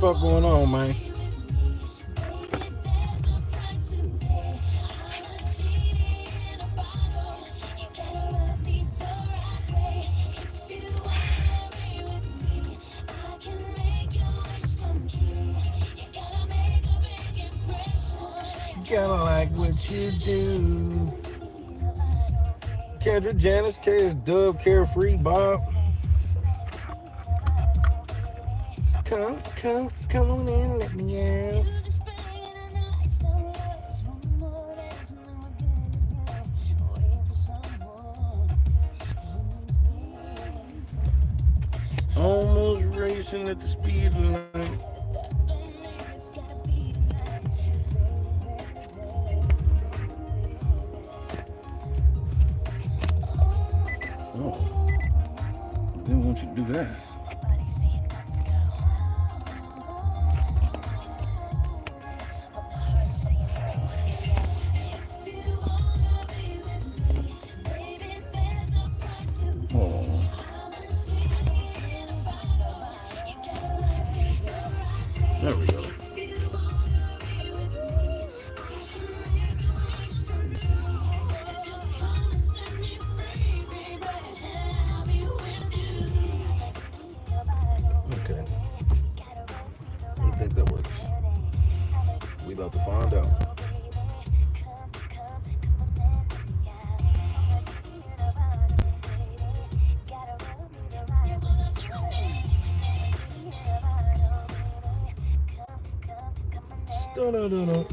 fuck going on, man? Kinda like what you do. Kendra, Janice, K Dub, Carefree, Bob. Come on in, let me out. Almost racing at the speed of light. Oh, didn't want you to do that. Oh, there we go. Okay, I think that works. We about to find out. Dun-dun-dun-dun.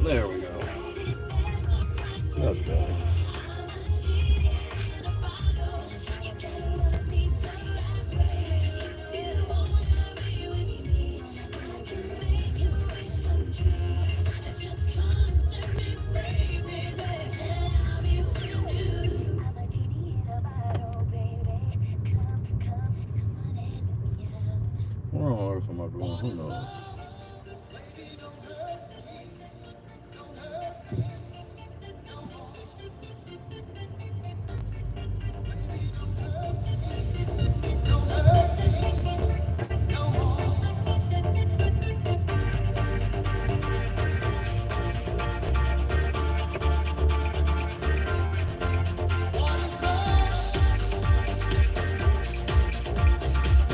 There we go. That's better. Where on earth am I going? Who knows?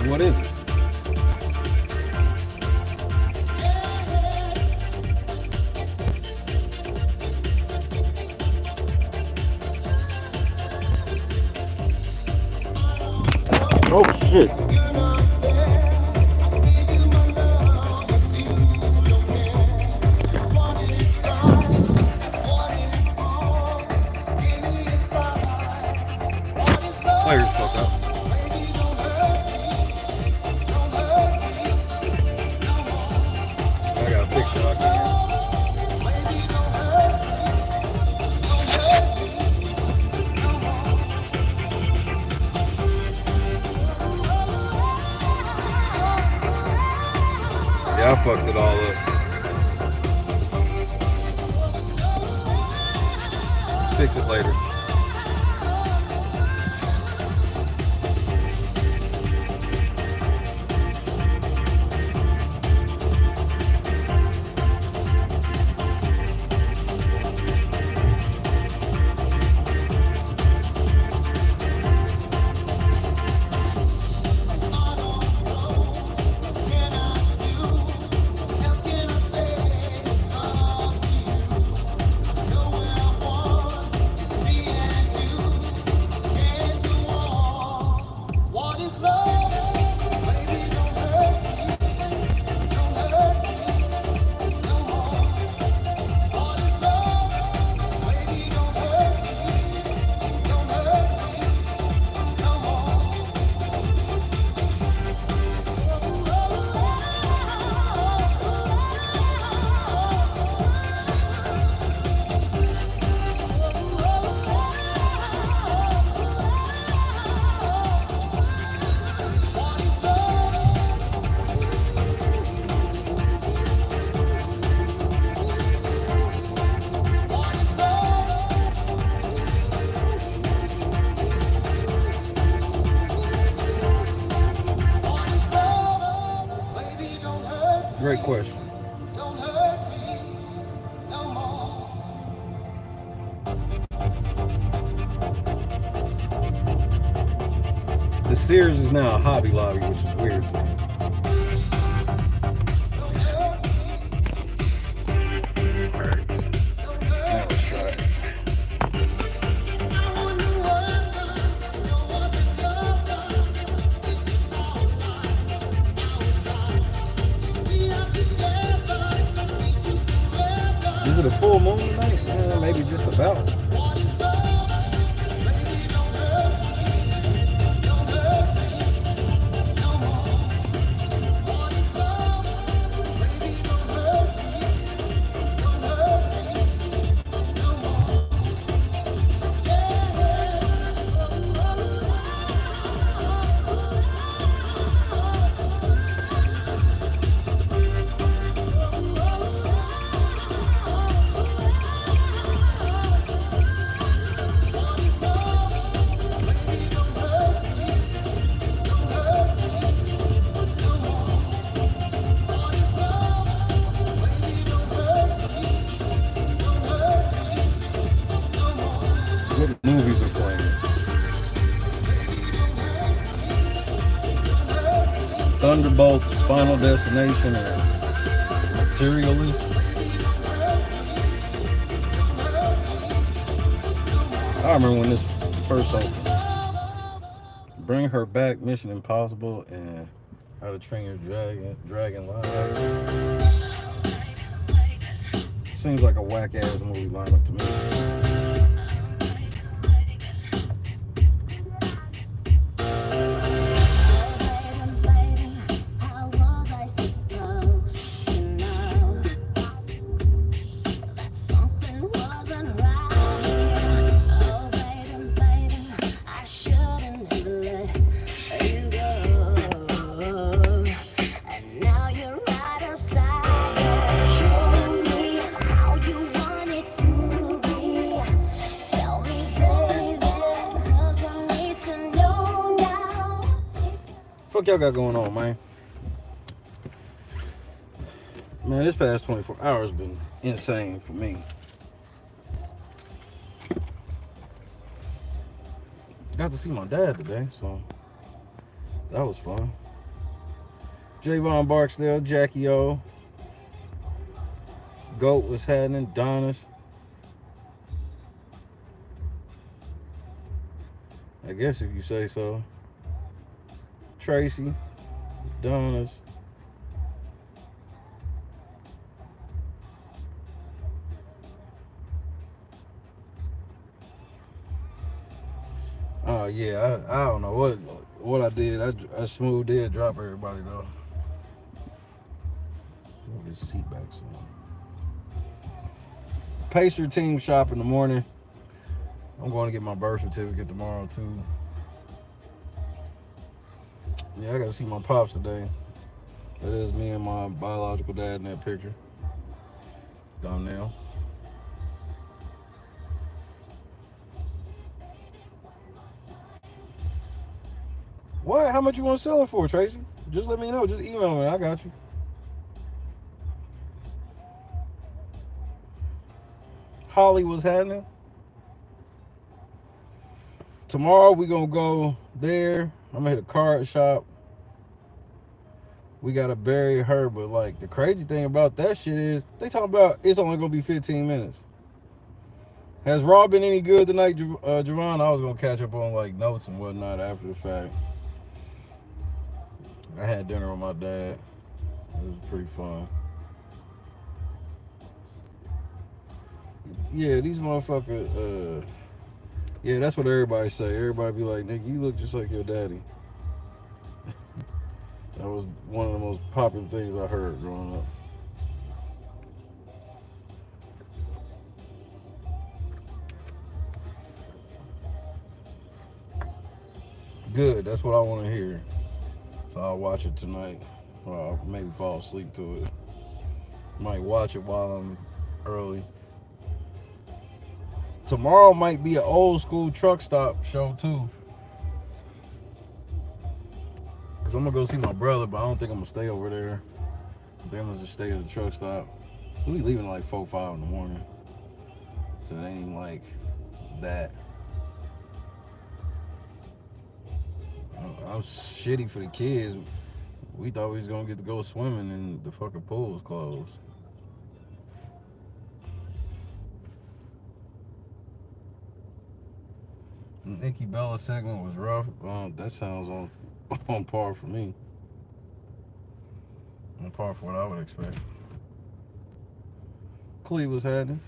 What is it? Oh shit. Fire's fucked up. I got a picture out there. Yeah, I fucked it all up. Fix it later. Great question. The Sears is now a Hobby Lobby, which is weird to me. Alright. Now let's try it. Is it a full moon tonight? Maybe just about. What movies are playing? Thunderbolts, Final Destination, or Materialist? I remember when this first opened. Bring Her Back, Mission Impossible, and How to Train Your Dragon Live. Seems like a whack ass movie lineup to me. Fuck y'all got going on, man? Man, this past 24 hours been insane for me. Got to see my dad today, so that was fun. Javon Barksdale, Jackie O, Goat was happening, Donis. I guess if you say so. Tracy, Donis. Oh yeah, I don't know what I did. I smooth did drop everybody though. Move this seat back some. Pacer team shop in the morning. I'm going to get my birth certificate tomorrow too. Yeah, I got to see my pops today. That is me and my biological dad in that picture. Thumbnail. What? How much you want to sell it for, Tracy? Just let me know. Just email me. I got you. Holly was happening. Tomorrow we gonna go there. I'm gonna hit a card shop. We gotta bury her, but like the crazy thing about that shit is they talking about it's only gonna be 15 minutes. Has Raw been any good tonight, Javon? I was gonna catch up on like notes and whatnot after the fact. I had dinner with my dad. It was pretty fun. Yeah, these motherfuckers, yeah, that's what everybody say. Everybody be like, nigga, you look just like your daddy. That was one of the most popular things I heard growing up. Good, that's what I want to hear. So I'll watch it tonight. Or I'll maybe fall asleep to it. Might watch it while I'm early. Tomorrow might be an old school truck stop show too. Cause I'm gonna go see my brother, but I don't think I'm gonna stay over there. Then let's just stay at the truck stop. We leaving like 4, 5 in the morning, so it ain't even like that. I'm shitty for the kids. We thought we was gonna get to go swimming and the fucking pool was closed. Nikki Bella segment was rough. That sounds on on par for me. On par for what I would expect. Cleve was happening.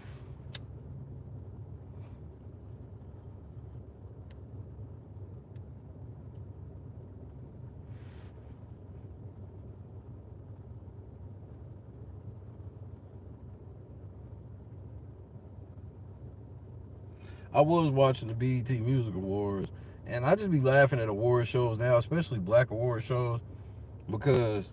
I was watching the BET Music Awards, and I just be laughing at award shows now, especially black award shows, because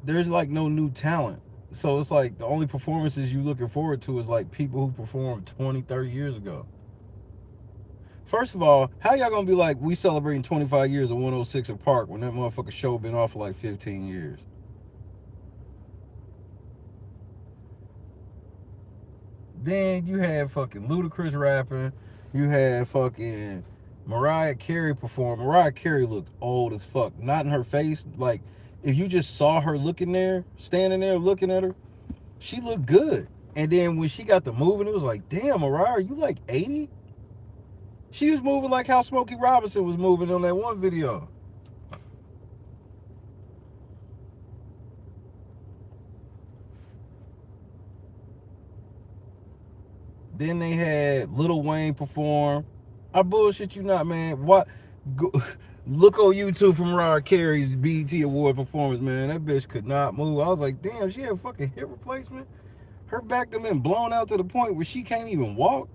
there's like no new talent. So it's like the only performances you looking forward to is like people who performed 20, 30 years ago. First of all, how y'all gonna be like, we celebrating 25 years of 106 in Park when that motherfucking show been off for like 15 years? Then you had fucking Ludacris rapping. You had fucking Mariah Carey perform. Mariah Carey looked old as fuck. Not in her face. Like, if you just saw her looking there, standing there looking at her, she looked good. And then when she got the moving, it was like, damn, Mariah, are you like 80? She was moving like how Smokey Robinson was moving on that one video. Then they had Lil Wayne perform. I bullshit you not, man. What? Go, look on YouTube for Mariah Carey's BET Award performance, man. That bitch could not move. I was like, damn, she had fucking hip replacement. Her back done been blown out to the point where she can't even walk.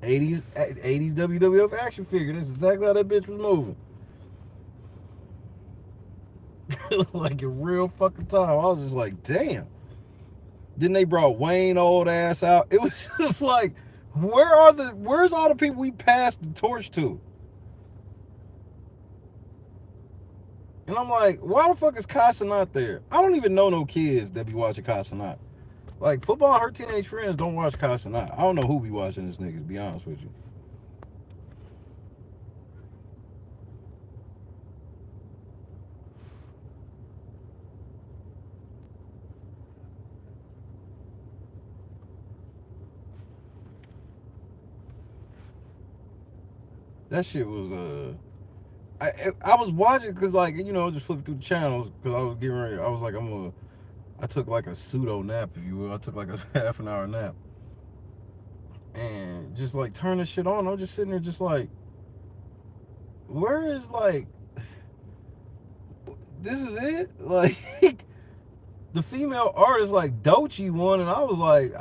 80s WWF action figure. That's exactly how that bitch was moving. Like in real fucking time. I was just like, damn. Then they brought Wayne old ass out. It was just like, where's all the people we passed the torch to? And I'm like, why the fuck is Casa not there? I don't even know no kids that be watching Casa not. Like, football and her teenage friends don't watch Casa not. I don't know who be watching this nigga, to be honest with you. That shit was I was watching because, like, you know, just flipping through the channels because I was getting ready. I was like, I took like a pseudo nap, if you will. I took like a half an hour nap. And just like turn this shit on. I'm just sitting there just like, where is like, this is it? Like, the female artist like Doechii won, and I was like,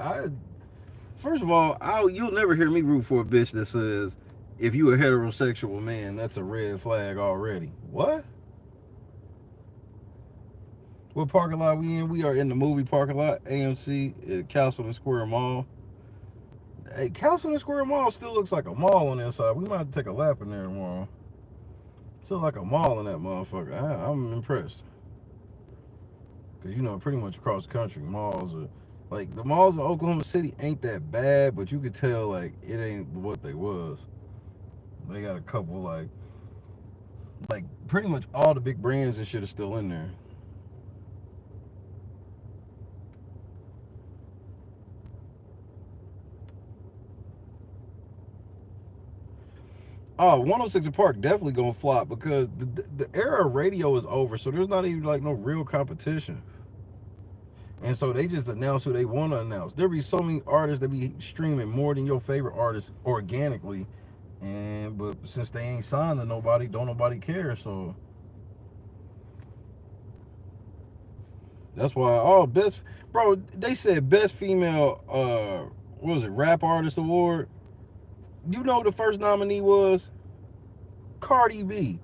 first of all, you'll never hear me root for a bitch that says, if you a heterosexual man, that's a red flag already. What? What parking lot we in? We are in the movie parking lot, AMC at Castleton Square Mall. Hey, Castleton Square Mall still looks like a mall on the inside. We might have to take a lap in there tomorrow. Still like a mall in that motherfucker. I'm impressed. Because, you know, pretty much across the country, malls are, like, the malls in Oklahoma City ain't that bad, but you could tell, like, it ain't what they was. They got a couple, like pretty much all the big brands and shit are still in there. Oh, 106 in Park definitely gonna flop because the era of radio is over, so there's not even like no real competition. And so they just announce who they want to announce. There be so many artists that be streaming more than your favorite artists organically, but since they ain't signed to nobody, don't nobody care. So that's why best, bro. They said best female what was it, rap artist award. You know the first nominee was Cardi B.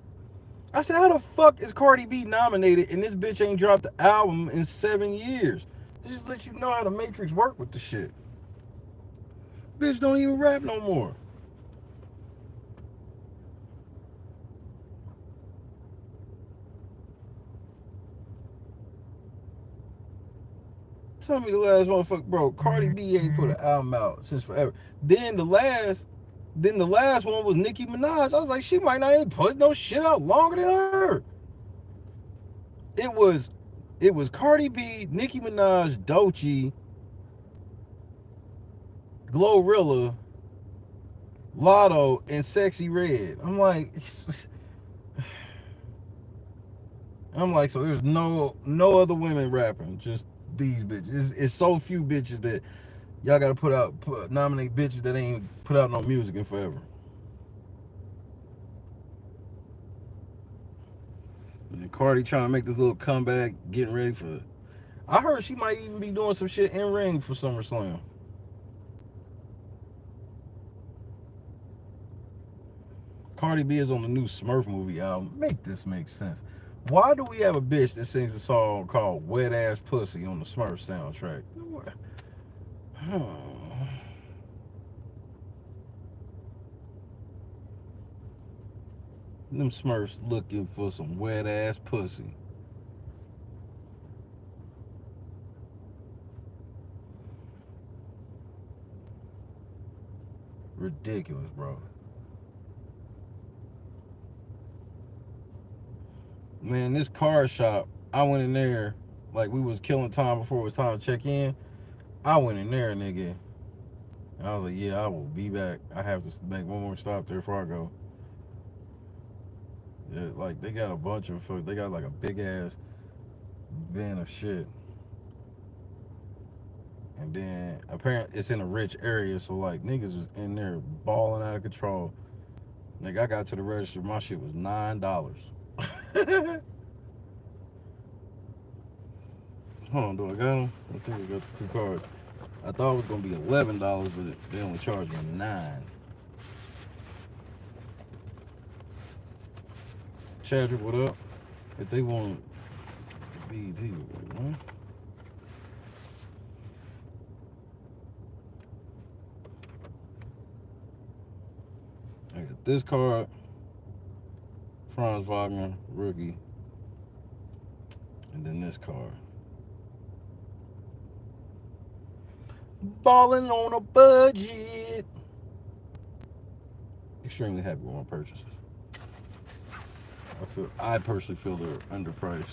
I said, how the fuck is Cardi B nominated and this bitch ain't dropped the album in 7 years? It just lets you know how the Matrix work with the shit. Bitch don't even rap no more. Tell me the last motherfucker, bro. Cardi B ain't put an album out since forever. Then the last one was Nicki Minaj. I was like, she might not even put no shit out longer than her. It was Cardi B, Nicki Minaj, Doechii, Glorilla, Lotto, and Sexy Red. I'm like, so there's no other women rapping, just these bitches. It's so few bitches that y'all gotta nominate bitches that ain't put out no music in forever. And Cardi trying to make this little comeback, getting ready for. I heard she might even be doing some shit in ring for SummerSlam. Cardi B is on the new Smurf movie album. Make this make sense. Why do we have a bitch that sings a song called Wet Ass Pussy on the Smurf soundtrack? Them Smurfs looking for some wet ass pussy. Ridiculous, bro. Man, this car shop, I went in there like we was killing time before it was time to check in. I went in there, nigga. And I was like, yeah, I will be back. I have to make one more stop there before I go. Yeah, like they got a bunch of they got like a big ass bin of shit. And then apparently it's in a rich area, so like niggas was in there balling out of control. Nigga, I got to the register, my shit was $9. Hold on, do I got them? I think I got the 2 cards. I thought it was gonna be $11, but they only charged me $9. Chadrick, what up? If they want BET, man. I got this card, Franz Wagner, rookie, and then this card. Balling on a budget. Extremely happy with my purchases. I personally feel they're underpriced.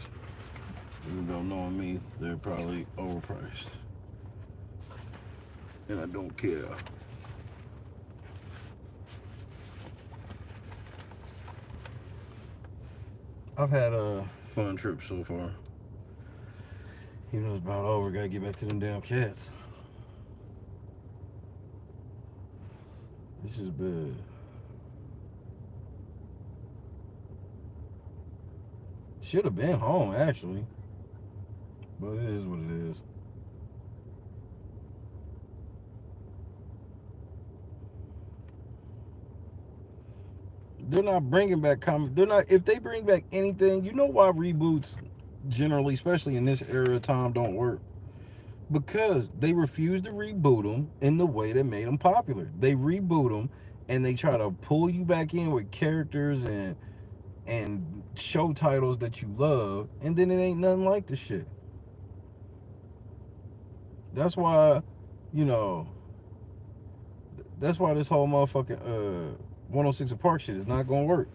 Even though knowing me, they're probably overpriced. And I don't care. I've had a fun trip so far. Even though it's about over, gotta get back to them damn cats. This is bad. Should have been home, actually. But it is what it is. They're not bringing back comics. They're not. If they bring back anything, you know why reboots generally, especially in this era of time, don't work? Because they refuse to reboot them in the way that made them popular. They reboot them and they try to pull you back in with characters and show titles that you love, and then it ain't nothing like the shit. That's why, that's why this whole motherfucking 106 & Park shit is not gonna work.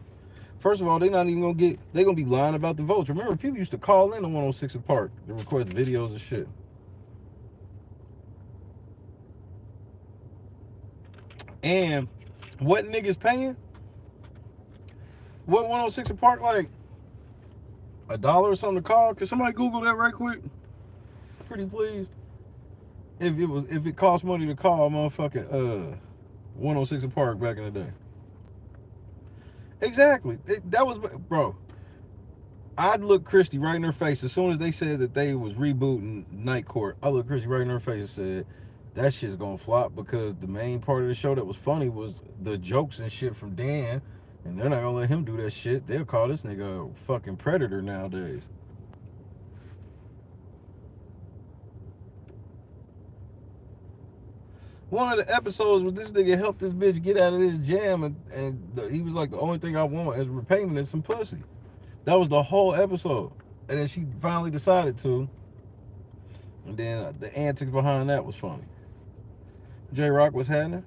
First of all, they're not even gonna they're gonna be lying about the votes. Remember, people used to call in on 106 & Park to request videos and shit. And what niggas paying? What 106 & Park like? $1 or something to call? Can somebody Google that right quick? Pretty please. If it cost money to call motherfucking 106 & Park back in the day. Exactly. That was, bro. I'd look Christy right in her face as soon as they said that they was rebooting Night Court. I looked Christy right in her face and said, that shit's gonna flop, because the main part of the show that was funny was the jokes and shit from Dan, and they're not gonna let him do that shit. They'll call this nigga a fucking predator nowadays. One of the episodes was this nigga helped this bitch get out of this jam, and he was like, the only thing I want as repayment is some pussy. That was the whole episode. And then she finally decided to. And then the antics behind that was funny. J Rock was happening.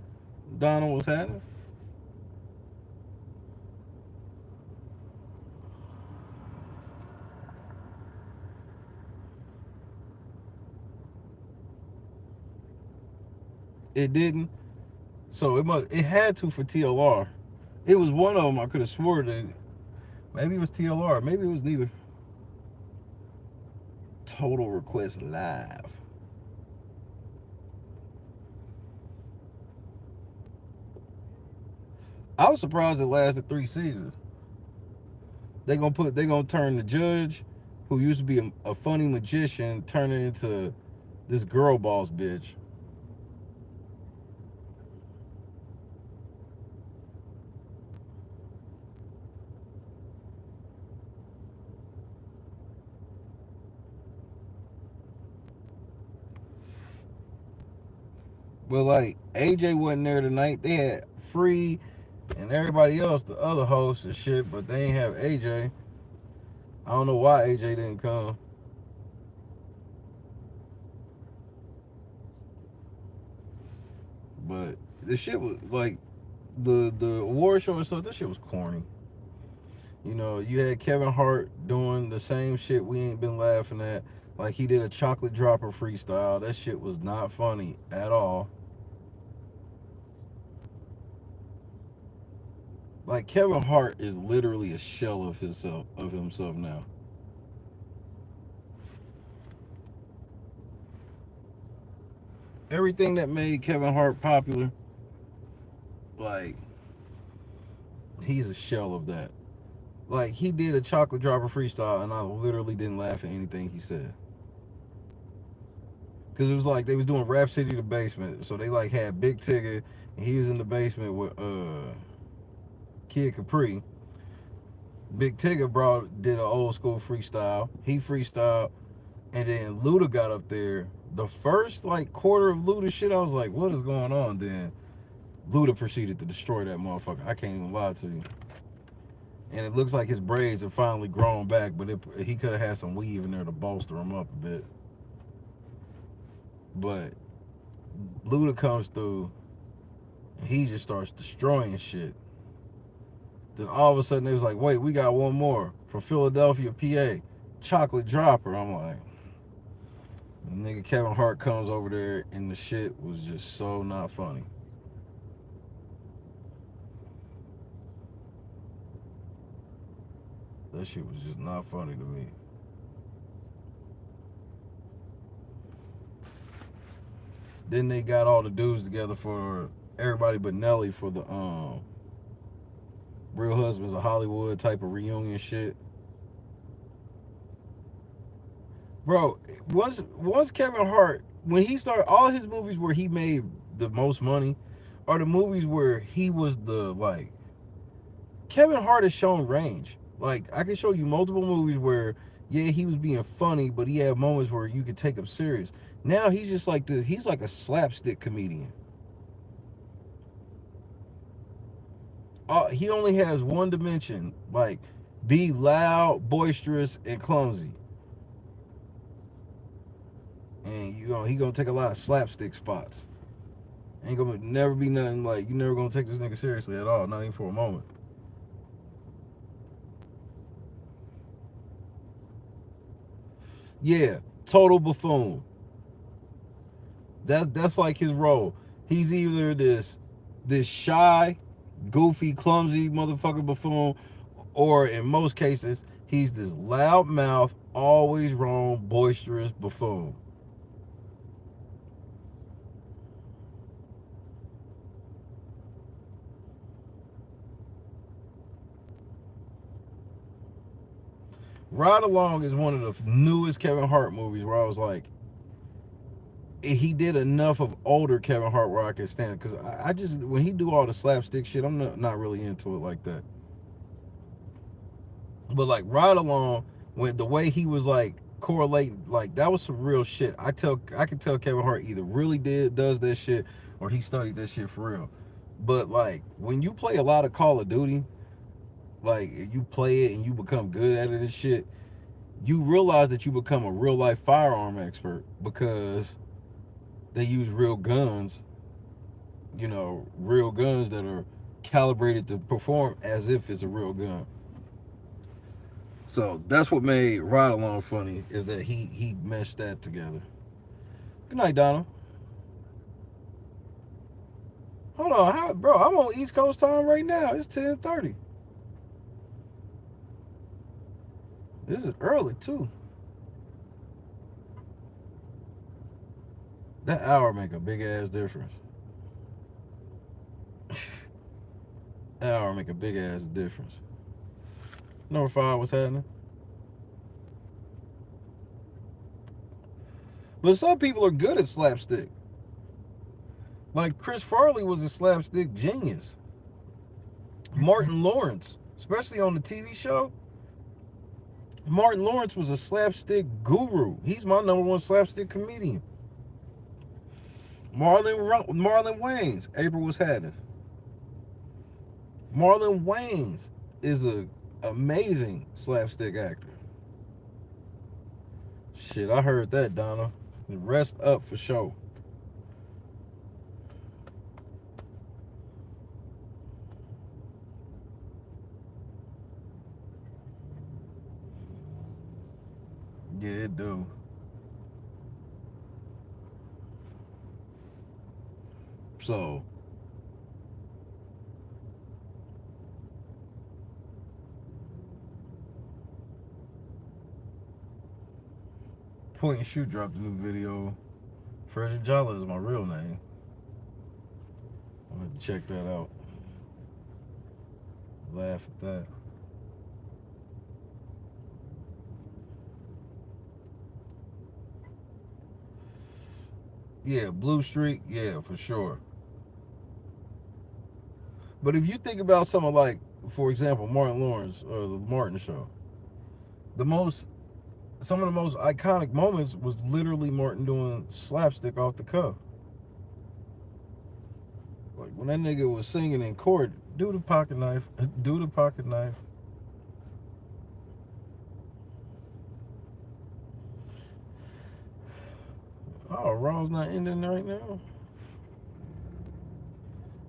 Donald was happening. It didn't. So it had to for TLR. It was one of them. I could have swore that maybe it was TLR. Maybe it was neither. Total Request Live. I was surprised it lasted 3 seasons. They gonna turn the judge, who used to be a funny magician, turn it into this girl boss bitch. But like AJ wasn't there tonight. They had Free and everybody else, the other hosts and shit, but they ain't have AJ. I don't know why AJ didn't come. But the shit was like the award show and stuff. This shit was corny. You know, you had Kevin Hart doing the same shit we ain't been laughing at. Like he did a chocolate dropper freestyle. That shit was not funny at all. Like Kevin Hart is literally a shell of himself now. Everything that made Kevin Hart popular, like he's a shell of that. Like he did a chocolate dropper freestyle, and I literally didn't laugh at anything he said. Cause it was like they was doing Rap City the basement, so they like had Big Tigger, and he was in the basement with Kid Capri. Big Tigger did an old school freestyle. He freestyled, and then Luda got up there. The first like quarter of Luda shit, I was like, what is going on? Then Luda proceeded to destroy that motherfucker. I can't even lie to you. And it looks like his braids have finally grown back, but he could have had some weave in there to bolster him up a bit. But Luda comes through, and he just starts destroying shit. Then all of a sudden, it was like, wait, we got one more from Philadelphia, PA, Chocolate Dropper. I'm like, nigga Kevin Hart comes over there, and the shit was just so not funny. That shit was just not funny to me. Then they got all the dudes together for everybody but Nelly for the Real Husbands of Hollywood type of reunion shit. Bro, once Kevin Hart, when he started, all his movies where he made the most money are the movies where he was the like. Kevin Hart has shown range. Like I can show you multiple movies where yeah he was being funny, but he had moments where you could take him serious. Now he's just like he's like a slapstick comedian. He only has one dimension, like be loud, boisterous, and clumsy. And he gonna take a lot of slapstick spots. Ain't gonna never be nothing like you never gonna take this nigga seriously at all, not even for a moment. Yeah, total buffoon. That's like his role. He's either this shy, goofy, clumsy motherfucker buffoon, or in most cases, he's this loudmouth, always wrong, boisterous buffoon. Ride Along is one of the newest Kevin Hart movies where I was like, he did enough of older Kevin Hart where I can stand it. Because I just, when he do all the slapstick shit, I'm not really into it like that. But like Ride Along, when the way he was like correlating, like that was some real shit. I can tell Kevin Hart either really does that shit or he studied that shit for real. But like when you play a lot of Call of Duty, like you play it and you become good at it and shit, you realize that you become a real life firearm expert because they use real guns, real guns that are calibrated to perform as if it's a real gun. So that's what made Ride Along funny, is that he meshed that together. Good night, Donald. Hold on, bro? I'm on East Coast time right now. It's 10:30. This is early too. That hour make a big ass difference. That hour make a big ass difference. Number 5, what's happening? But some people are good at slapstick. Like Chris Farley was a slapstick genius. Martin Lawrence, especially on the TV show, Martin Lawrence was a slapstick guru. He's my #1 slapstick comedian. Marlon Wayans, April was happening. Marlon Wayans is a amazing slapstick actor. Shit, I heard that, Donna. Rest up for sure. Yeah, it do. So, Point and Shoot dropped a new video. Frederick Jolly is my real name. I'm gonna check that out. Laugh at that. Yeah, Blue Streak, yeah, for sure. But if you think about something like, for example, Martin Lawrence or the Martin Show, some of the most iconic moments was literally Martin doing slapstick off the cuff. Like when that nigga was singing in court, do the pocket knife, do the pocket knife. Oh, Raw's not ending right now.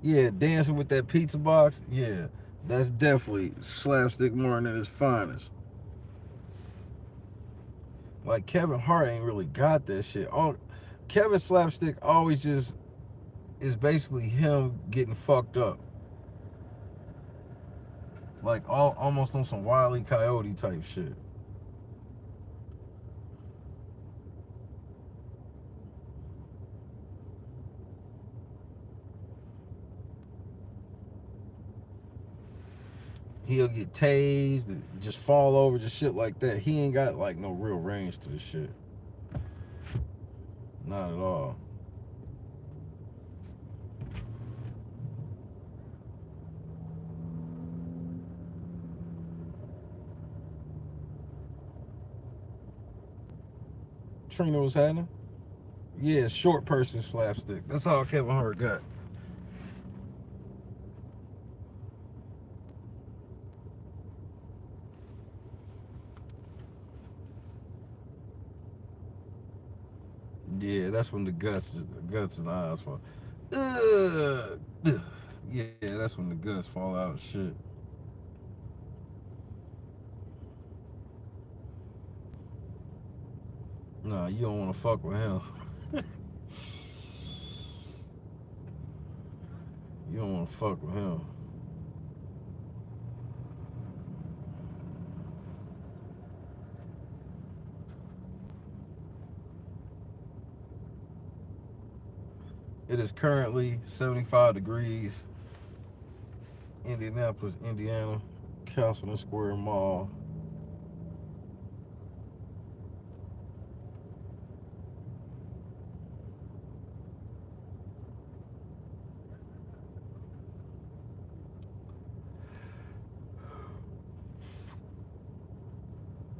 Yeah, dancing with that pizza box. Yeah, that's definitely slapstick Martin at his finest. Like Kevin Hart ain't really got that shit. Kevin slapstick always just is basically him getting fucked up. Like almost on some Wile E. Coyote type shit. He'll get tased and just fall over, just shit like that. He ain't got like no real range to the shit. Not at all. Trina was happening? Yeah, short person slapstick. That's all Kevin Hart got. Yeah, that's when the guts and the eyes fall. Yeah, that's when the guts fall out and shit. Nah, you don't want to fuck with him. You don't want to fuck with him. It is currently 75 degrees. Indianapolis, Indiana, Councilman Square Mall.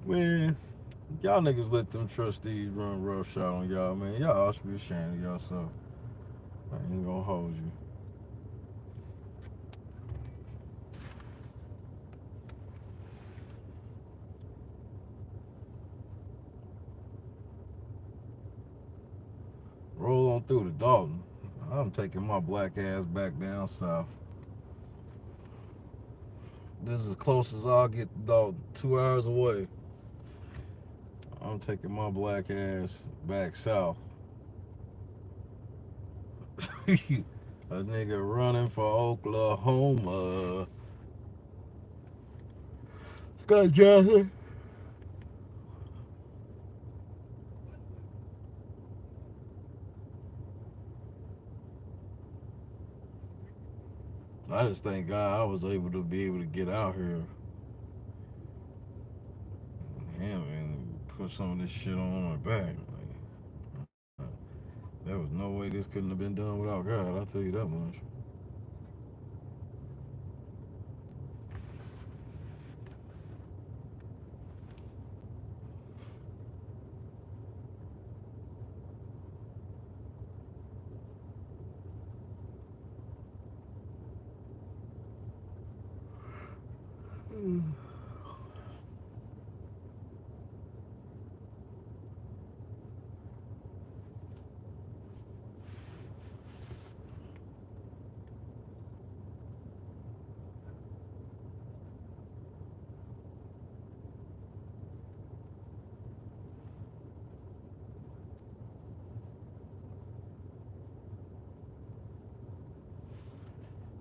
Man, y'all niggas let them trustees run roughshod on y'all, man. Y'all all should be ashamed of y'all, I ain't gonna hold you. on through to Dalton. I'm taking my black ass back down south. This is as close as I'll get to Dalton, 2 hours away. I'm taking my black ass back south. A nigga running for Oklahoma. Scott Johnson. I just thank God I was able to be able to get out here and put some of this shit on my back. There was no way this couldn't have been done without God. I'll tell you that much.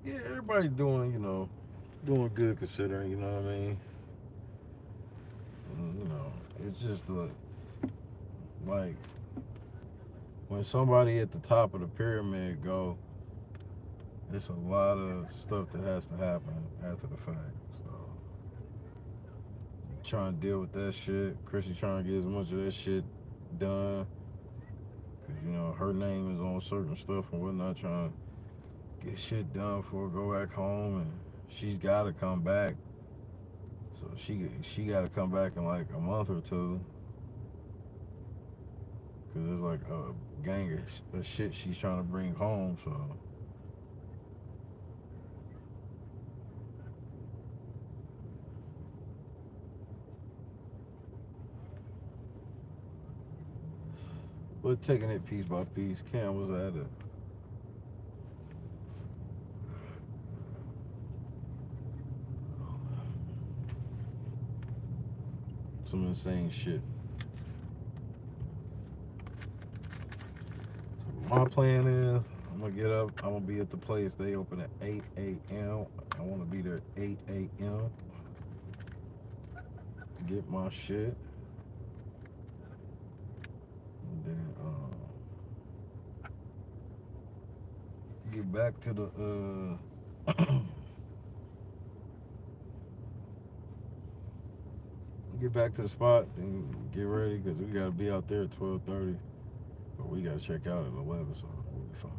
Yeah, everybody doing, doing good considering, you know what I mean? It's just like when somebody at the top of the pyramid go, it's a lot of stuff that has to happen after the fact. So trying to deal with that shit. Chrissy trying to get as much of that shit done. Cause her name is on certain stuff and whatnot, trying to get shit done before I go back home, and she's gotta come back. So she gotta come back in like a month or two. Cause there's like a gang of shit she's trying to bring home, so but taking it piece by piece. Cam was at it. Some insane shit. So my plan is I'm gonna get up. I'm gonna be at the place. They open at 8 a.m. I want to be there at 8 a.m. Get my shit, and then get back to the get back to the spot and get ready because we gotta be out there at 12:30. But we gotta check out at 11, so we'll be fine.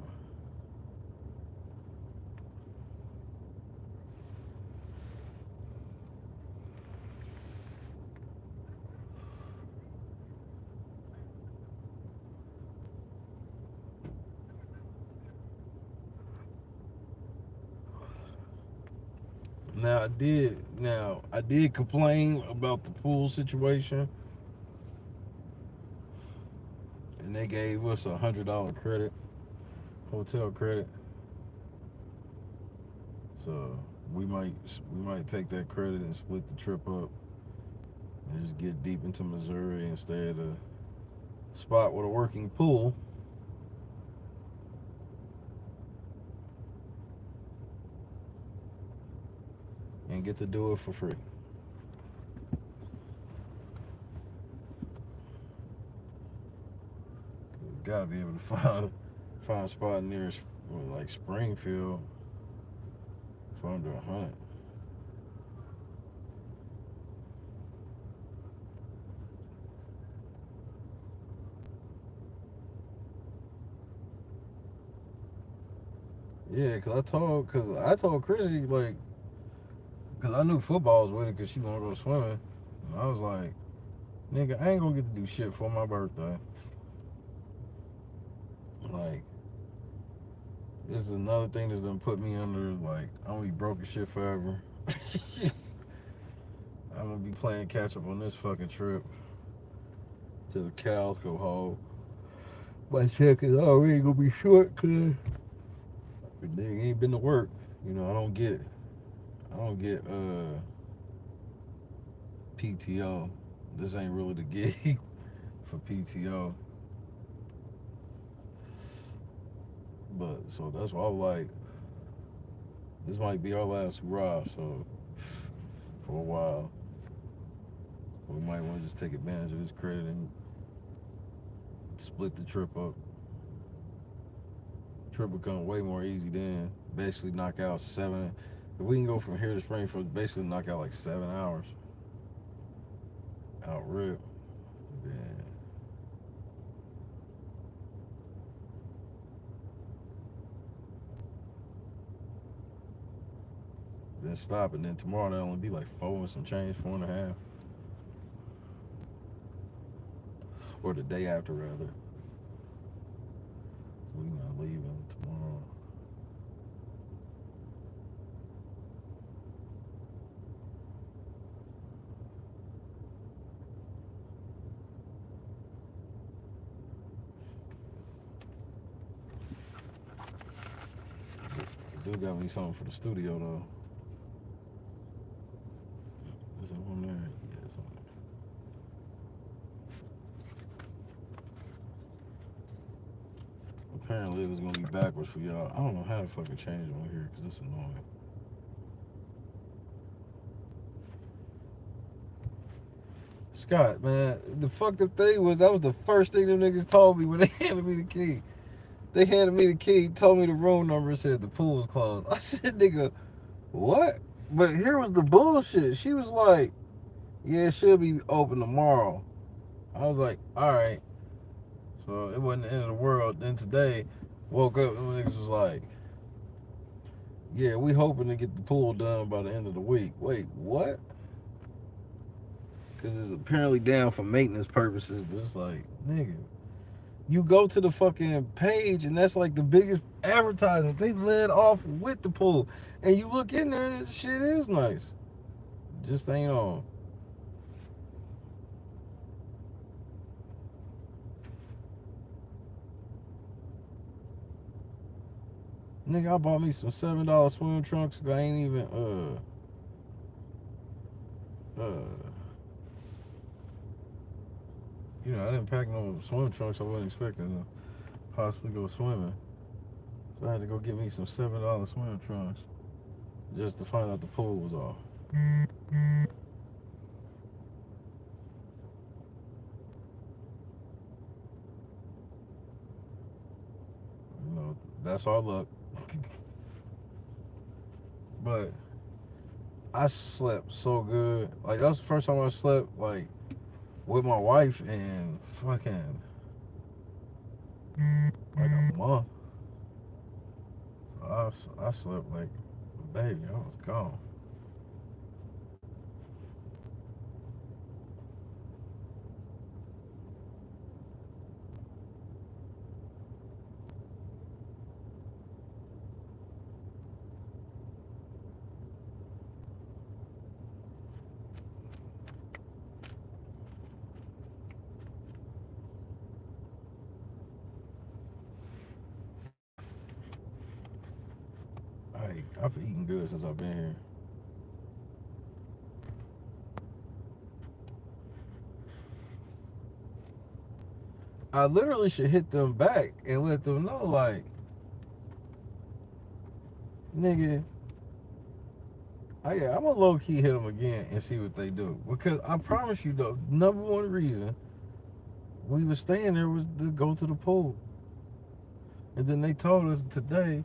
Now I did complain about the pool situation, and they gave us $100 credit, hotel credit. So we might take that credit and split the trip up and just get deep into Missouri and stay at a spot with a working pool. And get to do it for free. Gotta be able to find a spot near like Springfield for under 100. Yeah, cause I told Chrissy like, cause I knew football was with it, cause she wanna go swimming. And I was like, nigga, I ain't gonna get to do shit for my birthday. Like, this is another thing that's gonna put me under, like, I'm gonna be broke as shit forever. I'm gonna be playing catch up on this fucking trip till the cows go home. My check is already gonna be short because the nigga ain't been to work. You know, I don't get PTO. This ain't really the gig for PTO. But so that's why I'm like, this might be our last hurrah. So for a while, we might want to just take advantage of this credit and split the trip up. Trip become way more easy then. Basically knock out 7. If we can go from here to Springfield, basically knock out like 7 hours. Out rip. Then stop, and then tomorrow that'll only be like 4 and some change, 4.5. Or the day after rather. We not leaving tomorrow. Dude got me something for the studio though. Is it on there? Yeah, it's on there. Apparently it was gonna be backwards for y'all. I don't know how to fucking change it on here because it's annoying. Scott, man, the fucked up thing was that was the first thing them niggas told me when they handed me the key. They handed me the key, told me the room number, and said the pool was closed. I said, nigga, what? But here was the bullshit. She was like, yeah, it should be open tomorrow. I was like, all right. So it wasn't the end of the world. Then today, woke up and niggas was like, yeah, we hoping to get the pool done by the end of the week. Wait, what? Because it's apparently down for maintenance purposes. But it's like, nigga, you go to the fucking page and that's like the biggest advertisement. They led off with the pool. And you look in there and this shit is nice. Just ain't on. Nigga, I bought me some $7 swim trunks. I ain't even you know, I didn't pack no swim trunks. I wasn't expecting to possibly go swimming. So I had to go get me some $7 swim trunks just to find out the pool was off. You know, that's our luck. But I slept so good. Like, that was the first time I slept, like, with my wife in fucking, like, a month. So I slept like a baby. I was gone. I've eaten good since I've been here. I literally should hit them back and let them know, like, nigga, I'm gonna low key hit them again and see what they do. Because I promise you, though, number one reason we was staying there was to go to the pool. And then they told us today.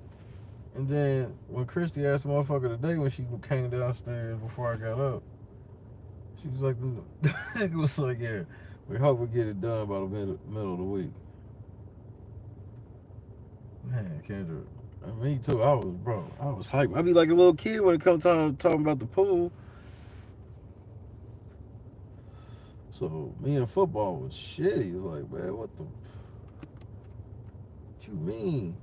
And then when Christy asked the motherfucker today when she came downstairs before I got up, she was like, it was like, yeah, we hope we get it done by the middle of the week. Man, Kendra, me too. I was hyped. I be like a little kid when it comes time talking about the pool. So me and football was shitty. It was like, man, what you mean?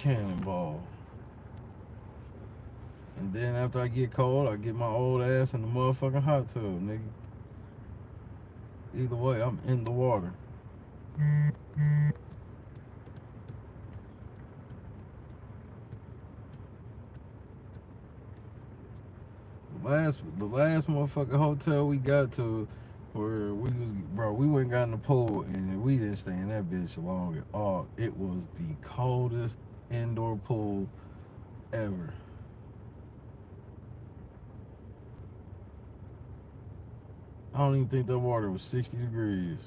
cannonball. And then after I get cold, I get my old ass in the motherfucking hot tub, nigga. Either way, I'm in the water. The last motherfucking hotel we got to, where we was, bro, we went and got in the pool and we didn't stay in that bitch long at all. It was the coldest indoor pool ever. I don't even think that water was 60 degrees.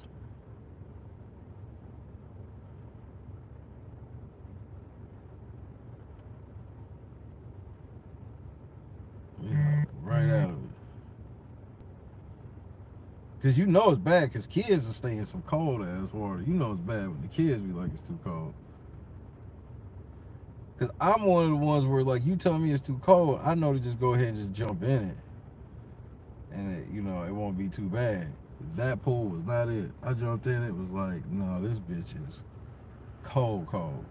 Yeah, right out of it. Cause you know it's bad. Cause kids are staying in some cold ass water. You know it's bad when the kids be like it's too cold. Cause I'm one of the ones where like you tell me it's too cold, I know to just go ahead and just jump in it, and it won't be too bad. That pool was not it. I jumped in, it was like, no, this bitch is cold, cold.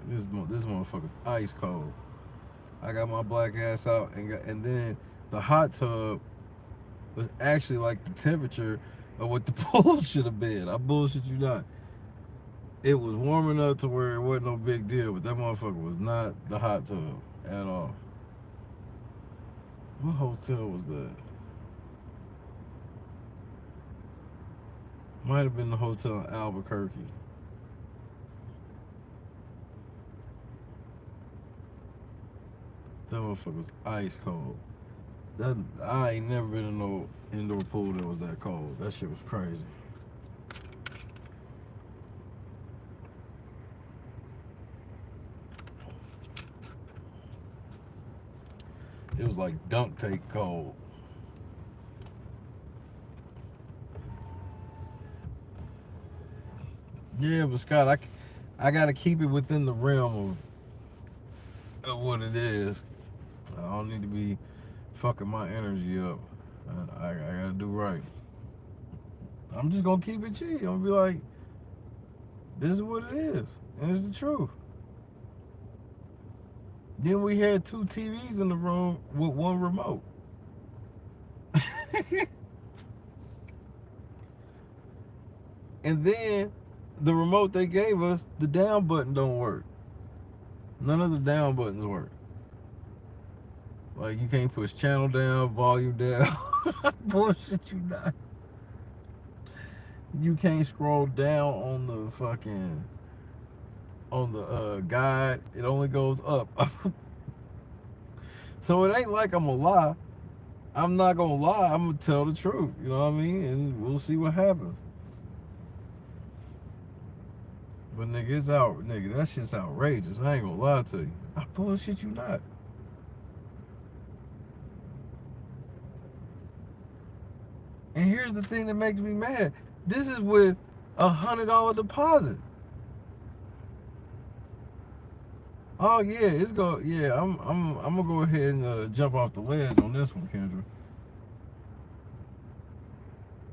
This motherfucker's ice cold. I got my black ass out and then the hot tub was actually like the temperature of what the pool should have been. I bullshit you not. It was warm enough to where it wasn't no big deal, but that motherfucker was not the hot tub at all. What hotel was that? Might have been the hotel in Albuquerque. That motherfucker was ice cold. I ain't never been in no indoor pool that was that cold. That shit was crazy. It was like dunk tank cold. Yeah, but Scott, I gotta keep it within the realm of what it is. I don't need to be fucking my energy up. I gotta do right. I'm just gonna keep it cheap. I'm gonna be like, this is what it is, and it's the truth. Then we had 2 TVs in the room with 1 remote. And then the remote they gave us, the down button don't work. None of the down buttons work. Like you can't push channel down, volume down. Bullshit you not. You can't scroll down on the fucking guide. It only goes up. So it ain't like I'm gonna lie. I'm not gonna lie. I'm gonna tell the truth. You know what I mean? And we'll see what happens. But nigga, it's out. Nigga, that shit's outrageous. I ain't gonna lie to you. I bullshit you not. And here's the thing that makes me mad. This is with $100 deposit. Oh yeah, it's go. Yeah, I'm gonna go ahead and jump off the ledge on this one, Kendra.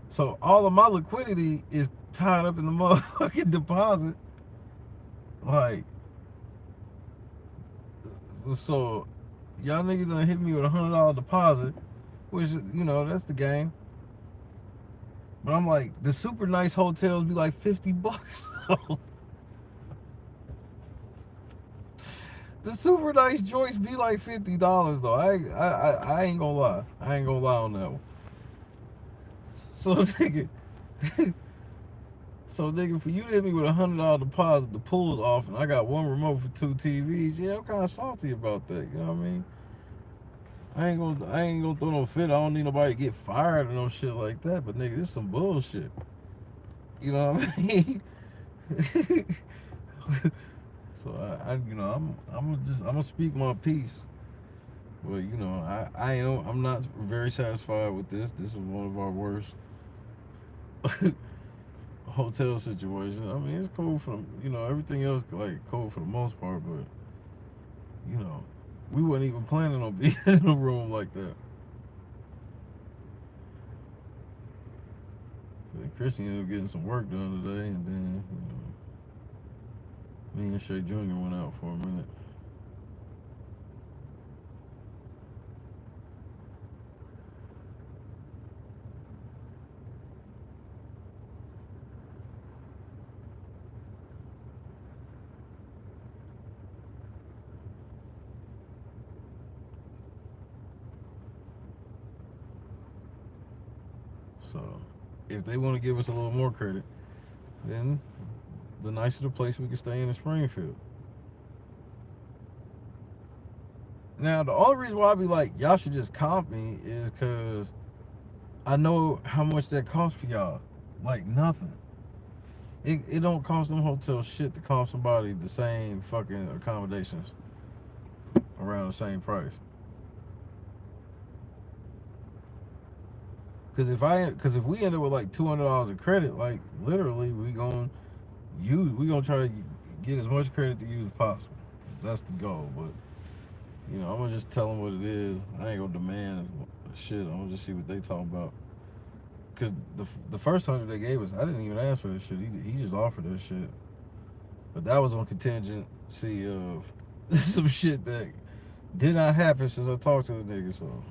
So all of my liquidity is tied up in the motherfucking deposit. Like, so y'all niggas done hit me with $100 deposit, which that's the game. But I'm like, the super nice hotels be like $50 though. The super nice joints be like $50 though. I ain't gonna lie. I ain't gonna lie on that one. So nigga, for you to hit me with $100 deposit, the pool's off, and I got 1 remote for 2 TVs. Yeah, I'm kind of salty about that. You know what I mean? I ain't gonna throw no fit. I don't need nobody to get fired or no shit like that. But nigga, this is some bullshit. You know what I mean? So I'm gonna speak my piece. But I'm not very satisfied with this. This was one of our worst hotel situations. I mean, it's cool for everything else like cool for the most part, but we weren't even planning on being in a room like that. So Christian ended up getting some work done today, and then Me and Shay Jr. went out for a minute. So, if they want to give us a little more credit, then the nicer the place we can stay in Springfield. Now, the only reason why I be like, y'all should just comp me is because I know how much that costs for y'all. Like, nothing. It don't cost them hotel shit to comp somebody the same fucking accommodations around the same price. Because if we end up with like $200 of credit, like literally we gonna try to get as much credit to use as possible. That's the goal. But I'm gonna just tell them what it is. I ain't gonna demand shit. I'm gonna just see what they talking about. Cause the first 100 they gave us, I didn't even ask for that shit. He just offered that shit. But that was on contingency of some shit that did not happen since I talked to the nigga. So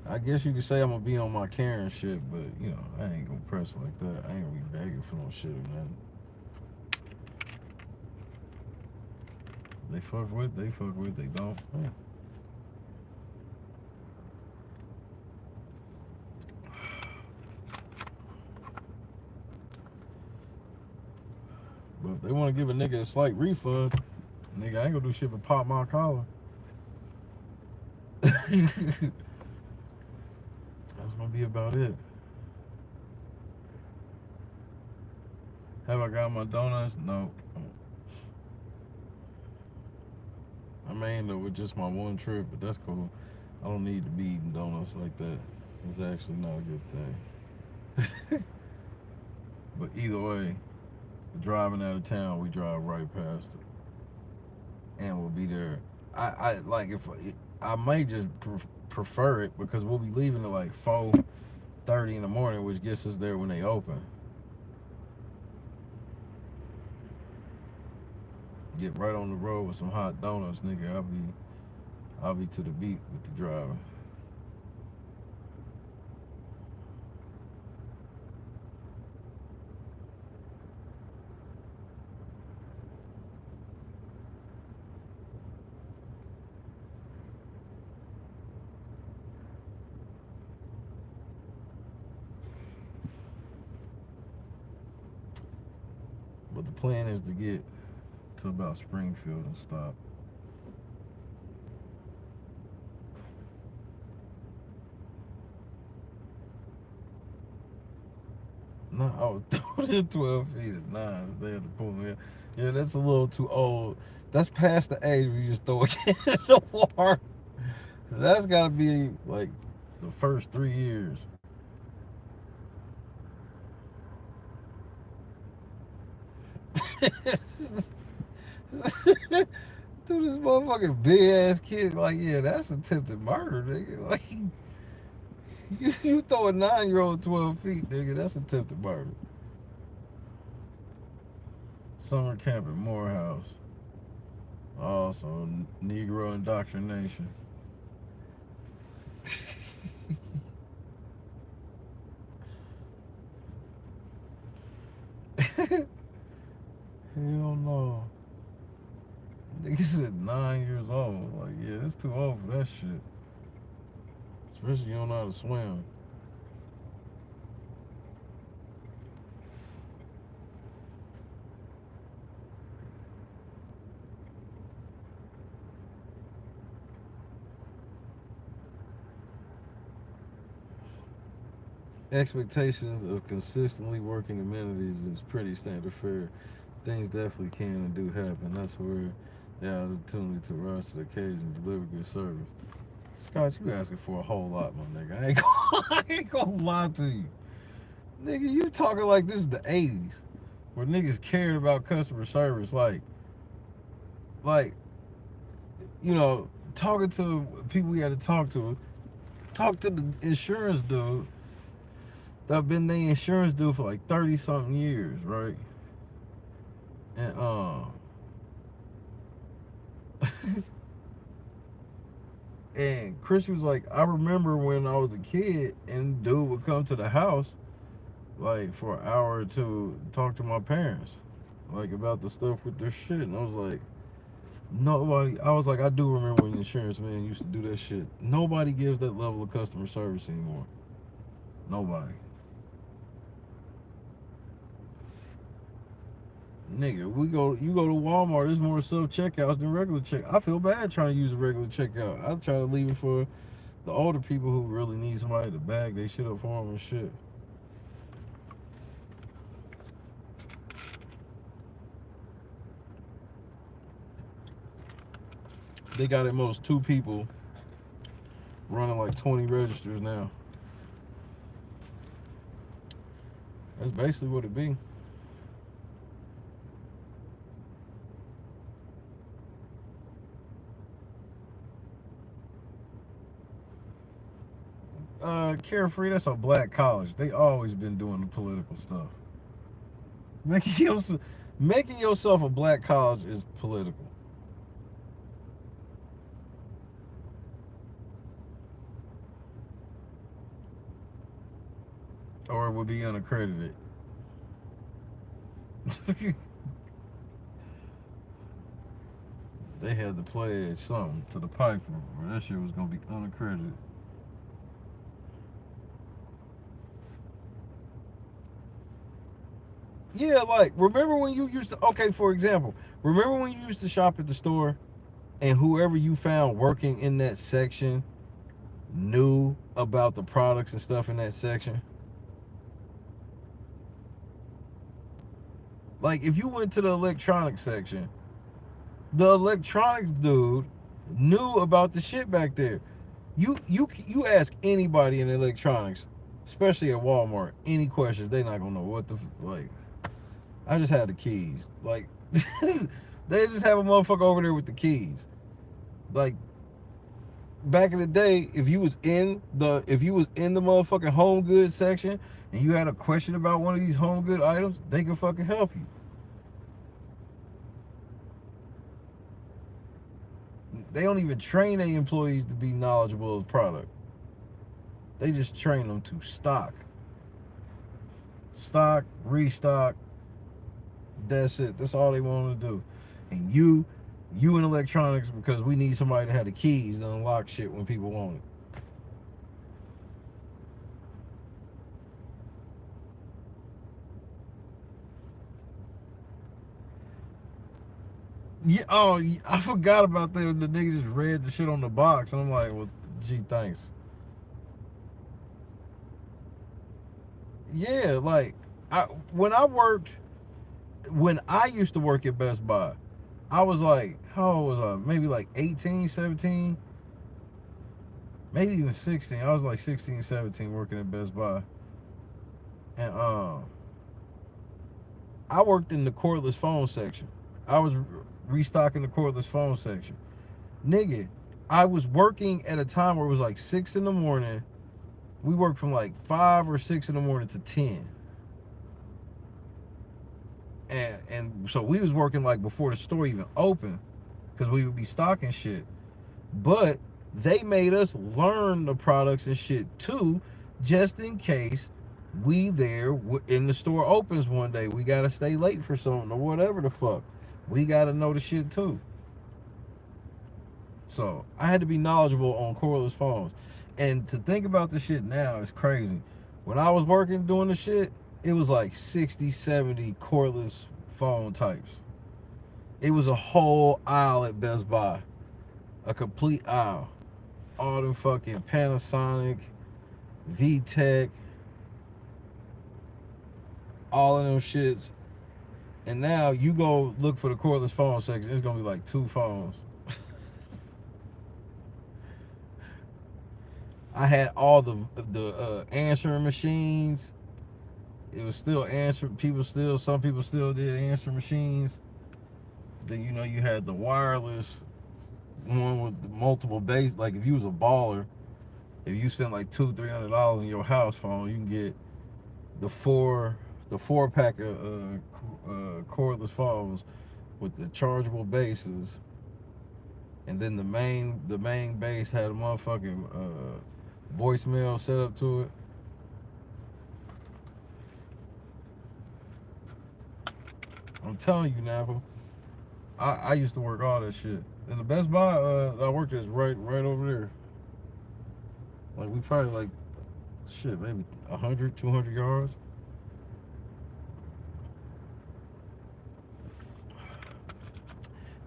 I guess you could say I'm gonna be on my Karen shit, but I ain't gonna press like that. I ain't gonna be begging for no shit or nothing. They fuck with, they don't. Yeah. But if they want to give a nigga a slight refund, nigga, I ain't gonna do shit but pop my collar. That's gonna be about it. Have I got my donuts? No. I may end up with just my one trip, but that's cool. I don't need to be eating donuts like that. It's actually not a good thing. But either way, driving out of town, we drive right past it, and we'll be there. I like if I may just prefer it because we'll be leaving at like 4:30 in the morning, which gets us there when they open. Get right on the road with some hot donuts, nigga. I'll be to the beat with the driver. But the plan is to get to about Springfield and stop. No, I was throwing in 12 feet at 9. They had to pull me in. Yeah, that's a little too old. That's past the age where you just throw a kid in the water. That's got to be like the first 3 years. Dude, this motherfucking big ass kid, like, yeah, that's attempted murder, nigga. Like, you throw a 9-year-old 12 feet, nigga, that's attempted murder. Summer camp at Morehouse. Also, Negro indoctrination. Hell no. Nigga said 9 years old. Like, yeah, that's too old for that shit. Especially you don't know how to swim. Expectations of consistently working amenities is pretty standard fare. Things definitely can and do happen. That's where they have the opportunity to rise to the occasion and deliver good service. Scott, you asking for a whole lot, my nigga. I ain't gonna lie to you. Nigga, you talking like this is the 80s where niggas cared about customer service. Like, talking to people we had to talk to the insurance dude that been the insurance dude for like 30 something years, right? And and Chris was like, I remember when I was a kid and dude would come to the house like for an hour to talk to my parents, like about the stuff with their shit. And I was like, nobody. I was like, I do remember when the insurance man used to do that shit. Nobody gives that level of customer service anymore. Nobody. Nigga, you go to Walmart, there's more self checkouts than regular check. I feel bad trying to use a regular checkout. I try to leave it for the older people who really need somebody to bag they shit up for them and shit. They got at most 2 people running like 20 registers now. That's basically what it be. Carefree, that's a black college. They always been doing the political stuff. Making yourself, making yourself a black college is political. Or it would be unaccredited. They had to pledge something to the piper, or that shit was gonna be unaccredited. Yeah, like remember when you used to? Okay, for example, remember when you used to shop at the store, and whoever you found working in that section knew about the products and stuff in that section. Like if you went to the electronics section, the electronics dude knew about the shit back there. You ask anybody in electronics, especially at Walmart, any questions, they not gonna know what the like. I just had the keys. Like they just have a motherfucker over there with the keys. Like back in the day, if you was in the motherfucking home goods section and you had a question about one of these home good items, they can fucking help you. They don't even train their employees to be knowledgeable of product. They just train them to stock, restock. That's it. That's all they want to do. And you in electronics, because we need somebody to have the keys to unlock shit when people want it. Yeah. Oh, I forgot about that. The niggas just read the shit on the box, and I'm like, well, gee, thanks. Yeah, like I when I worked when I used to work at Best Buy, I was like, how old was I? Maybe like 18, 17, maybe even 16. I was like 16, 17 working at Best Buy. And I worked in the cordless phone section. I was restocking the cordless phone section. Nigga, I was working at a time where it was like 6 in the morning. We worked from like 5 or 6 in the morning to 10. And so we was working like before the store even opened, because we would be stocking shit. But they made us learn the products and shit too, just in case we there in the store opens one day. We gotta stay late for something or whatever the fuck. We gotta know the shit too. So I had to be knowledgeable on cordless phones. And to think about this shit now is crazy. When I was working doing the shit, it was like 60, 70 cordless phone types. It was a whole aisle at Best Buy. A complete aisle. All them fucking Panasonic, VTech, all of them shits. And now you go look for the cordless phone section, it's gonna be like 2 phones. I had all the answering machines. It was still answer. Some people still did answer machines. Then you had the wireless one with the multiple base. Like if you was a baller, if you spent like $200-300 on your house phone, you can get the the 4-pack of cordless phones with the chargeable bases, and then the main base had a motherfucking voicemail set up to it. I'm telling you, Napa. I used to work all that shit. And the Best Buy I worked at is right over there. Like we probably like shit, maybe 100, 200 yards.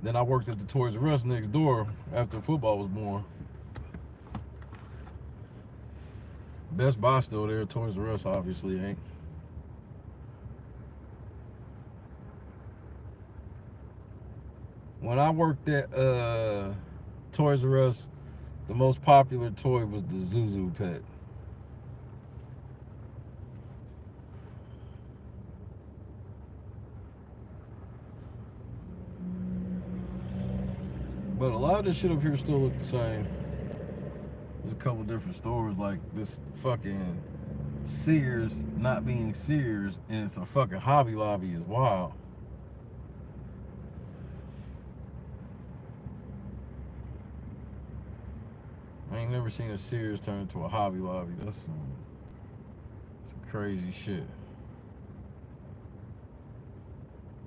Then I worked at the Toys R Us next door after football was born. Best Buy still there, Toys R Us obviously ain't. When I worked at Toys R Us, the most popular toy was the Zuzu pet. But a lot of this shit up here still look the same. There's a couple different stores, like this fucking Sears not being Sears, and it's a fucking Hobby Lobby is wild. I ain't never seen a Sears turn into a Hobby Lobby. That's some crazy shit.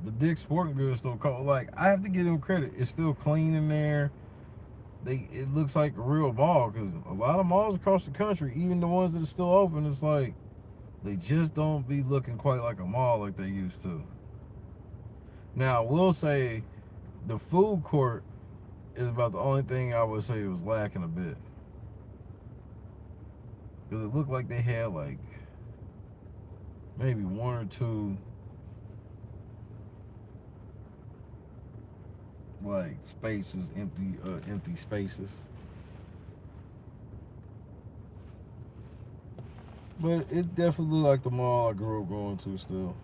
The Dick's Sporting Goods still called, like, I have to give them credit. It's still clean in there. It looks like a real mall, because a lot of malls across the country, even the ones that are still open, it's like they just don't be looking quite like a mall like they used to. Now, I will say the food court is about the only thing I would say was lacking a bit. Because it looked like they had like maybe one or two like spaces, empty spaces. But it definitely looked like the mall I grew up going to still.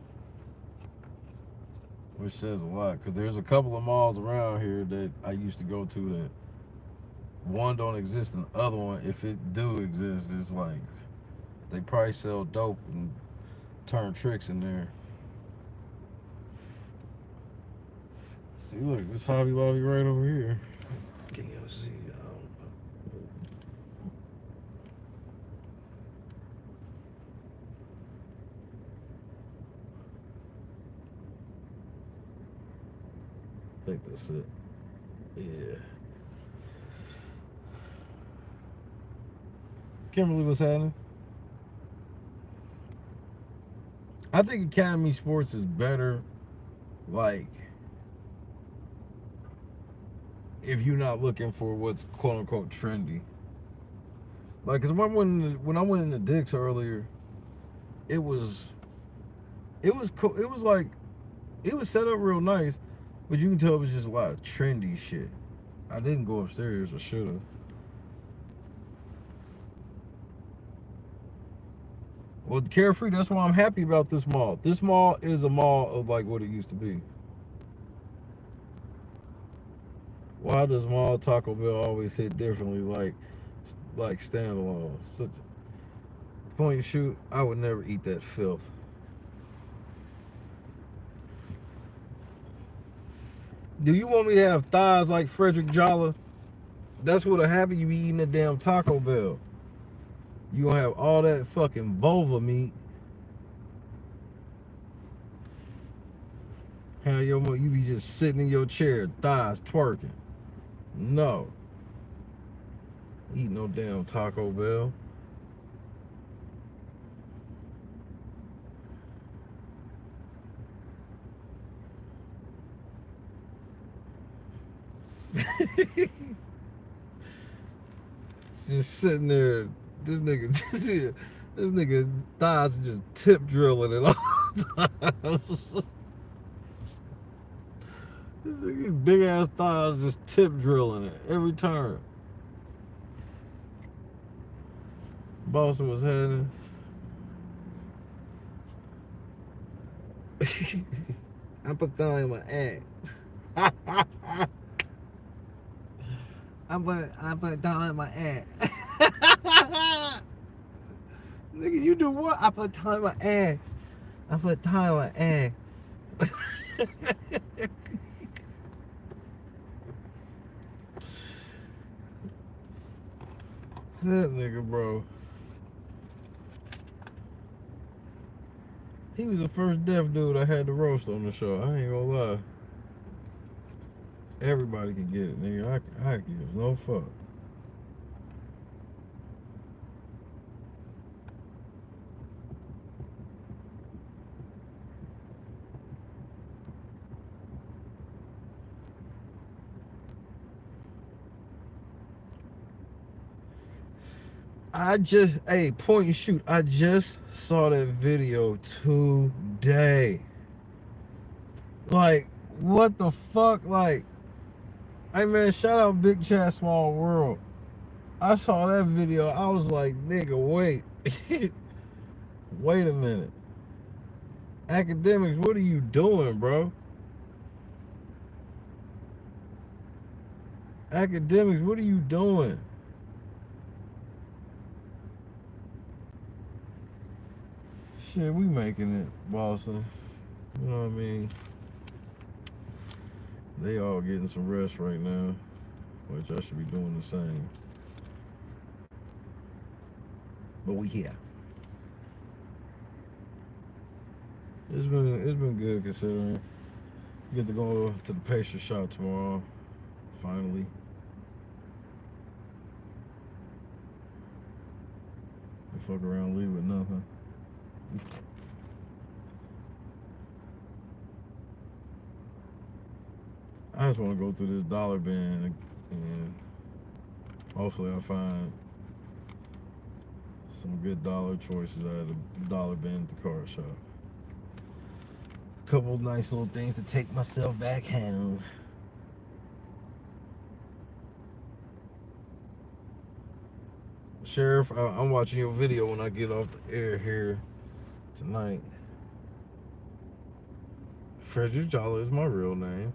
Which says a lot, because there's a couple of malls around here that I used to go to that one don't exist, and the other one, if it do exist, it's like they probably sell dope and turn tricks in there. See, look, this Hobby Lobby right over here. Can you see? I think that's it. Yeah. Kimberly, what's happening? I think Academy Sports is better, like, if you're not looking for what's quote unquote trendy. Like, cause when I went into Dick's earlier, it was cool. It was like, it was set up real nice, but you can tell it was just a lot of trendy shit. I didn't go upstairs. I should have. Well, Carefree, that's why I'm happy about this mall. This mall is a mall of like what it used to be. Why does mall Taco Bell always hit differently, like standalone? Such point and shoot. I would never eat that filth. Do you want me to have thighs like Frederick Jalla? That's what'll happen. You be eating a damn Taco Bell. You gonna have all that fucking vulva meat. Hell, you be just sitting in your chair, thighs twerking. No. Eat no damn Taco Bell. Just sitting there, this nigga thighs just tip drilling it all the time. This nigga big ass thighs just tip drilling it every turn. Boston was heading. I put that in my ass. I put down in my ass. Nigga, you do what? I put down in my ass. I put Tyler and that nigga, bro. He was the first deaf dude I had to roast on the show. I ain't gonna lie. Everybody can get it, nigga. I give no fuck. Hey, point and shoot. I just saw that video today. Like, what the fuck? Like, hey man, shout out Big Chat Small World. I saw that video. I was like, nigga, wait. Wait a minute. Academics, what are you doing, bro? Academics, what are you doing? Shit, we making it, Boston. You know what I mean? They all getting some rest right now, which I should be doing the same. But we here. It's been good considering. Get to go to the pastry shop tomorrow, finally. And fuck around, leave with nothing. I just want to go through this dollar bin and hopefully I find some good dollar choices out of the dollar bin at the car shop. A couple nice little things to take myself back home. Sheriff, I'm watching your video when I get off the air here tonight. Frederick Jolly is my real name.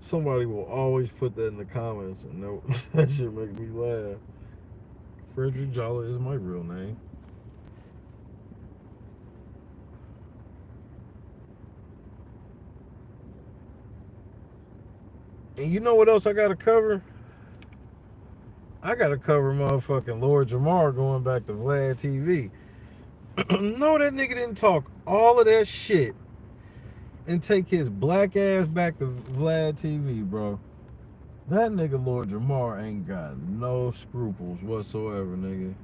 Somebody will always put that in the comments, and that shit make me laugh. Frederick Jolly is my real name. And you know what else I gotta cover? I gotta cover motherfucking Lord Jamar going back to Vlad TV. No, that nigga didn't talk all of that shit and take his black ass back to Vlad TV, bro. That nigga Lord Jamar ain't got no scruples whatsoever, nigga.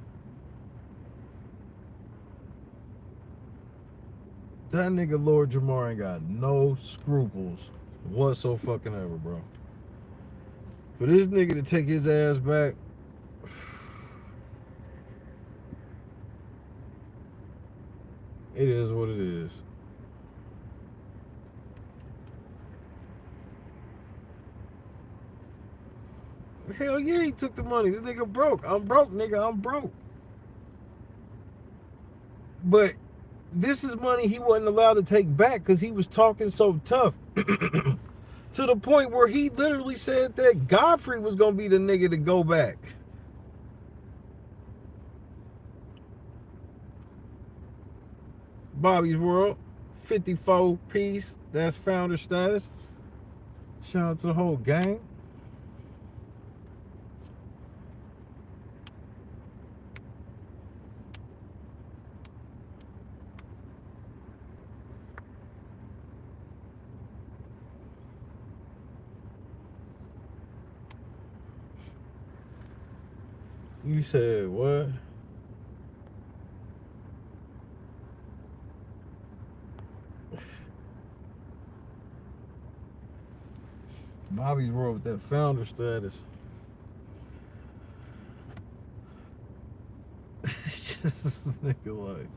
That nigga Lord Jamar ain't got no scruples whatsoever, bro. But this nigga to take his ass back, it is what it is. Hell yeah, he took the money. This nigga broke. I'm broke, nigga. I'm broke. But this is money he wasn't allowed to take back because he was talking so tough. To the point where he literally said that Godfrey was going to be the nigga to go back. Bobby's World, 54 piece. That's founder status. Shout out to the whole gang. You said what? Bobby's World with that founder status. It's just this nigga like.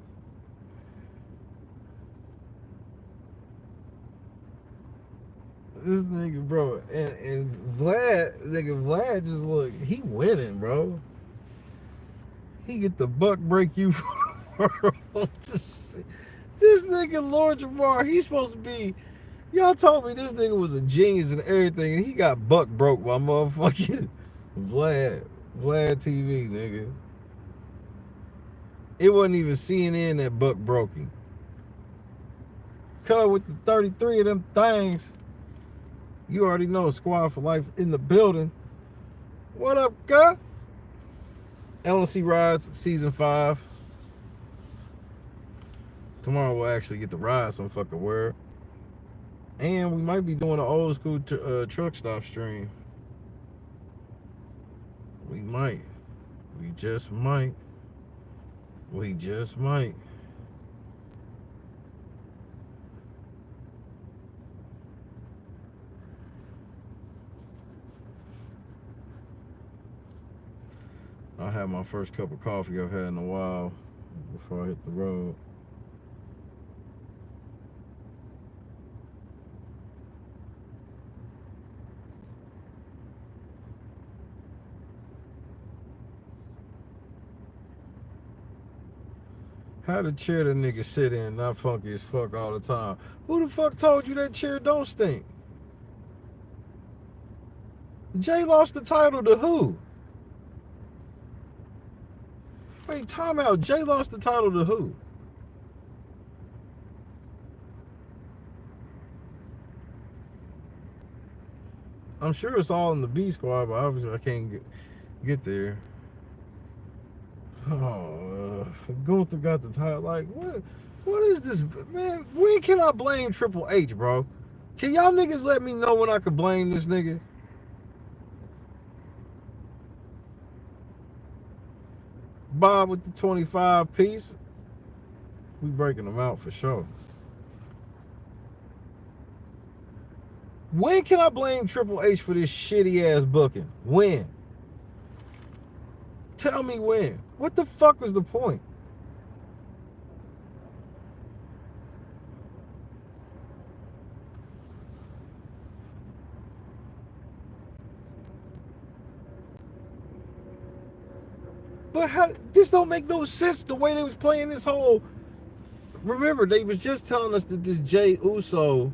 This nigga, bro, and Vlad just look, he winning, bro. He get the buck break you for the world. This nigga Lord Jamar, he's supposed to be. Y'all told me this nigga was a genius and everything, and he got buck broke by motherfucking Vlad. Vlad TV, nigga. It wasn't even CNN that buck broke him. Cuz with the 33 of them things, you already know Squad for Life in the building. What up, cuz? LNC Rides Season 5. Tomorrow we'll actually get to ride some fucking word. And we might be doing an old school truck stop stream. We might. We just might. We just might. I had my first cup of coffee I've had in a while before I hit the road. How the chair the nigga sit in not funky as fuck all the time? Who the fuck told you that chair don't stink? Jay lost the title to who? Wait, time out. Jay lost the title to who? I'm sure it's all in the B squad, but obviously I can't get there. Oh, Gunther got the title. Like, what is this, man? When can I blame Triple H, bro? Can y'all niggas let me know when I could blame this nigga? Bob with the 25 piece. We breaking them out for sure. When can I blame Triple H for this shitty ass booking? When? Tell me when. What the fuck was the point? But how? This don't make no sense the way they was playing this whole. Remember, they was just telling us that this Jay Uso.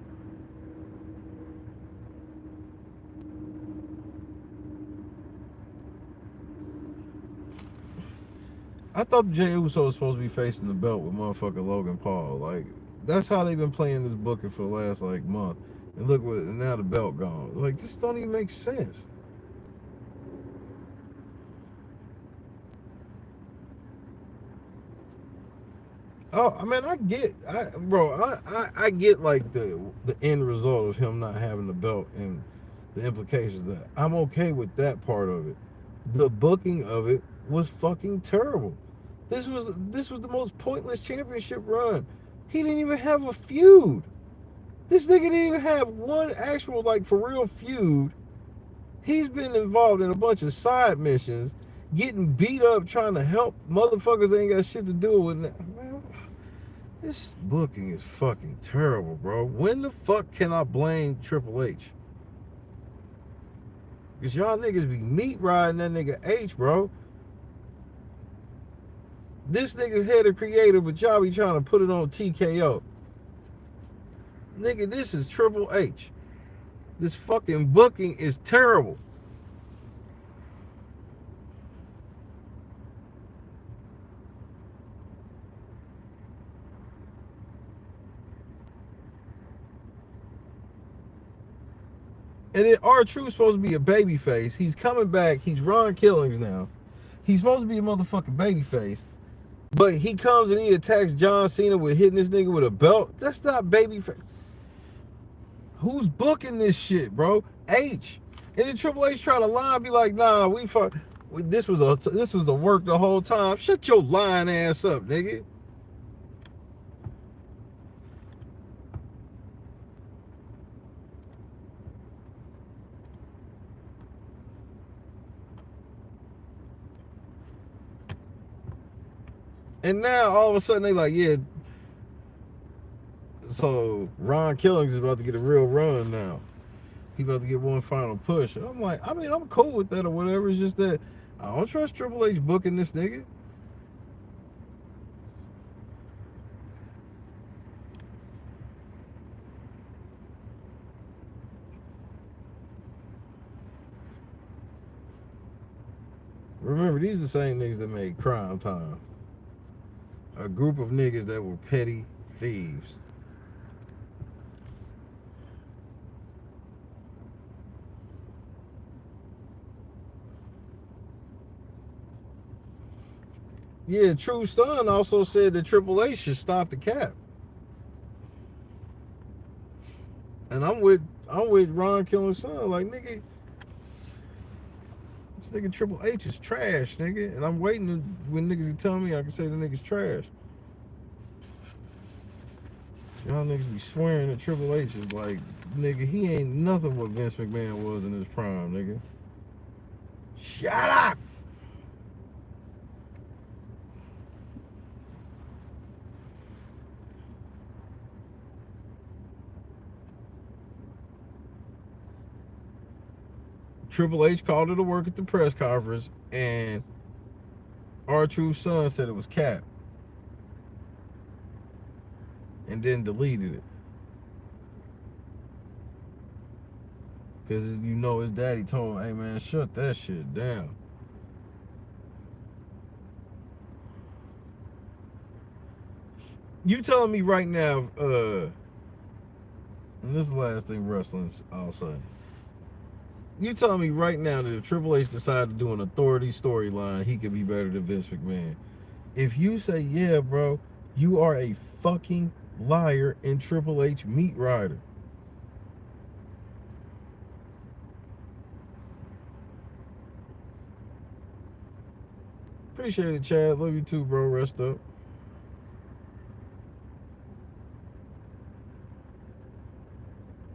I thought Jay Uso was supposed to be facing the belt with motherfucking Logan Paul. Like, that's how they've been playing this booking for the last like month. And look what, and now the belt gone. Like, this don't even make sense. Oh, I mean, I get like the end result of him not having the belt and the implications of that. I'm okay with that part of it. The booking of it was fucking terrible. This was the most pointless championship run. He didn't even have a feud. This nigga didn't even have one actual like for real feud. He's been involved in a bunch of side missions, getting beat up trying to help motherfuckers that ain't got shit to do with it. Man, this booking is fucking terrible, bro. When the fuck can I blame Triple H? Because y'all niggas be meat riding that nigga H, bro. This nigga's head of creative, but y'all be trying to put it on TKO. Nigga, this is Triple H. This fucking booking is terrible. And then R-Truth's supposed to be a baby face. He's coming back. He's Ron Killings now. He's supposed to be a motherfucking baby face. But he comes and he attacks John Cena with hitting this nigga with a belt. That's not baby face. Who's booking this shit, bro? H. And then Triple H try to lie and be like, nah, this was the work the whole time. Shut your lying ass up, nigga. And now all of a sudden they like, yeah. So Ron Killings is about to get a real run now. He about to get one final push. And I'm like, I mean, I'm cool with that or whatever. It's just that I don't trust Triple H booking this nigga. Remember, these are the same niggas that made Crime Time. A group of niggas that were petty thieves. Yeah, True Son also said that Triple H should stop the cap. And I'm with Ron Killen's son. Like, nigga, this nigga Triple H is trash, nigga. And I'm waiting when niggas tell me I can say the nigga's trash. Y'all niggas be swearing that Triple H is like, nigga, he ain't nothing what Vince McMahon was in his prime, nigga. Shut up! Triple H called her to work at the press conference, and R-Truth's son said it was cap. And then deleted it. Because, you know, his daddy told him, hey, man, shut that shit down. You telling me right now, and this is the last thing wrestling I'll say. You telling me right now that if Triple H decided to do an authority storyline, he could be better than Vince McMahon. If you say, yeah, bro, you are a fucking liar and Triple H meat rider. Appreciate it, Chad. Love you too, bro. Rest up.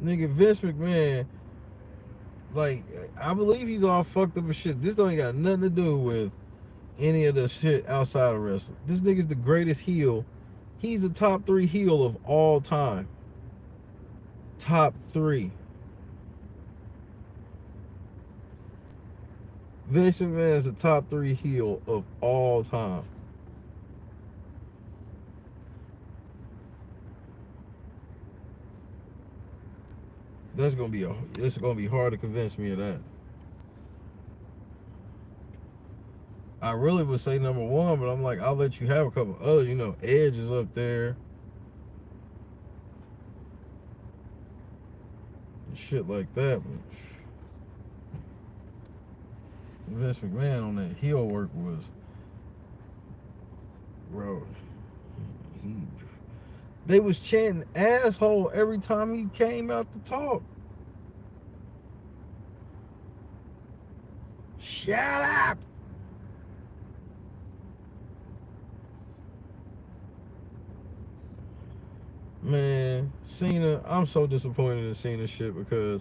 Nigga, Vince McMahon, like, I believe he's all fucked up as shit. This don't ain't got nothing to do with any of the shit outside of wrestling. This nigga's the greatest heel. He's the top 3 heel of all time. Top 3. Vince McMahon is the top 3 heel of all time. It's gonna be hard to convince me of that. I really would say number 1, but I'm like, I'll let you have a couple other, you know, Edge is up there. And shit like that, but Vince McMahon on that heel work was, bro, they was chanting asshole every time he came out to talk. Shut up! Man, Cena, I'm so disappointed in Cena shit because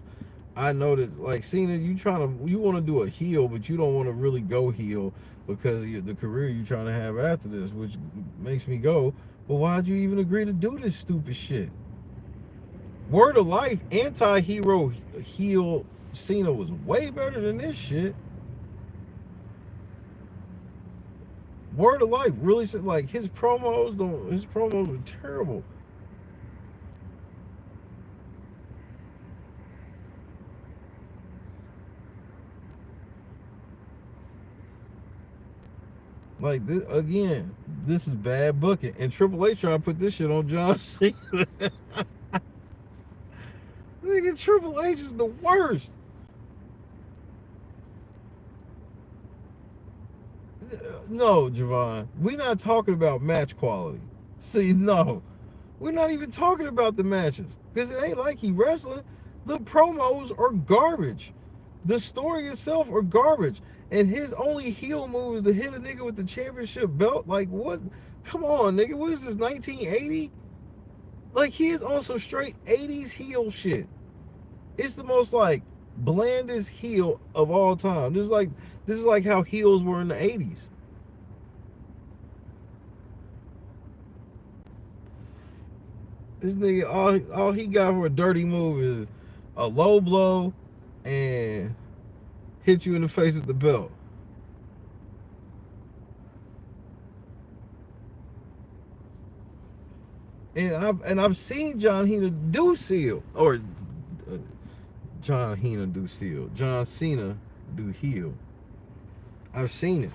I know that, like, Cena, you want to do a heel, but you don't want to really go heel because of the career you're trying to have after this, which makes me go, well, why'd you even agree to do this stupid shit? Word of life, anti-hero heel Cena was way better than this shit. Word of life, really, like, his promos were terrible. Like, this, again, this is bad booking. And Triple H trying to put this shit on John Cena. Nigga, Triple H is the worst. No, Javon, we're not talking about match quality. See, no. We're not even talking about the matches. Because it ain't like he wrestling. The promos are garbage. The story itself are garbage. And his only heel move is to hit a nigga with the championship belt. Like, what? Come on, nigga. What is this, 1980? Like, he is on some straight 80s heel shit. It's the most, like, blandest heel of all time. This is like how heels were in the 80s. This nigga, all he got for a dirty move is a low blow and hit you in the face with the belt. And I've seen John Cena do seal, or John Cena do seal. John Cena do heel. I've seen it.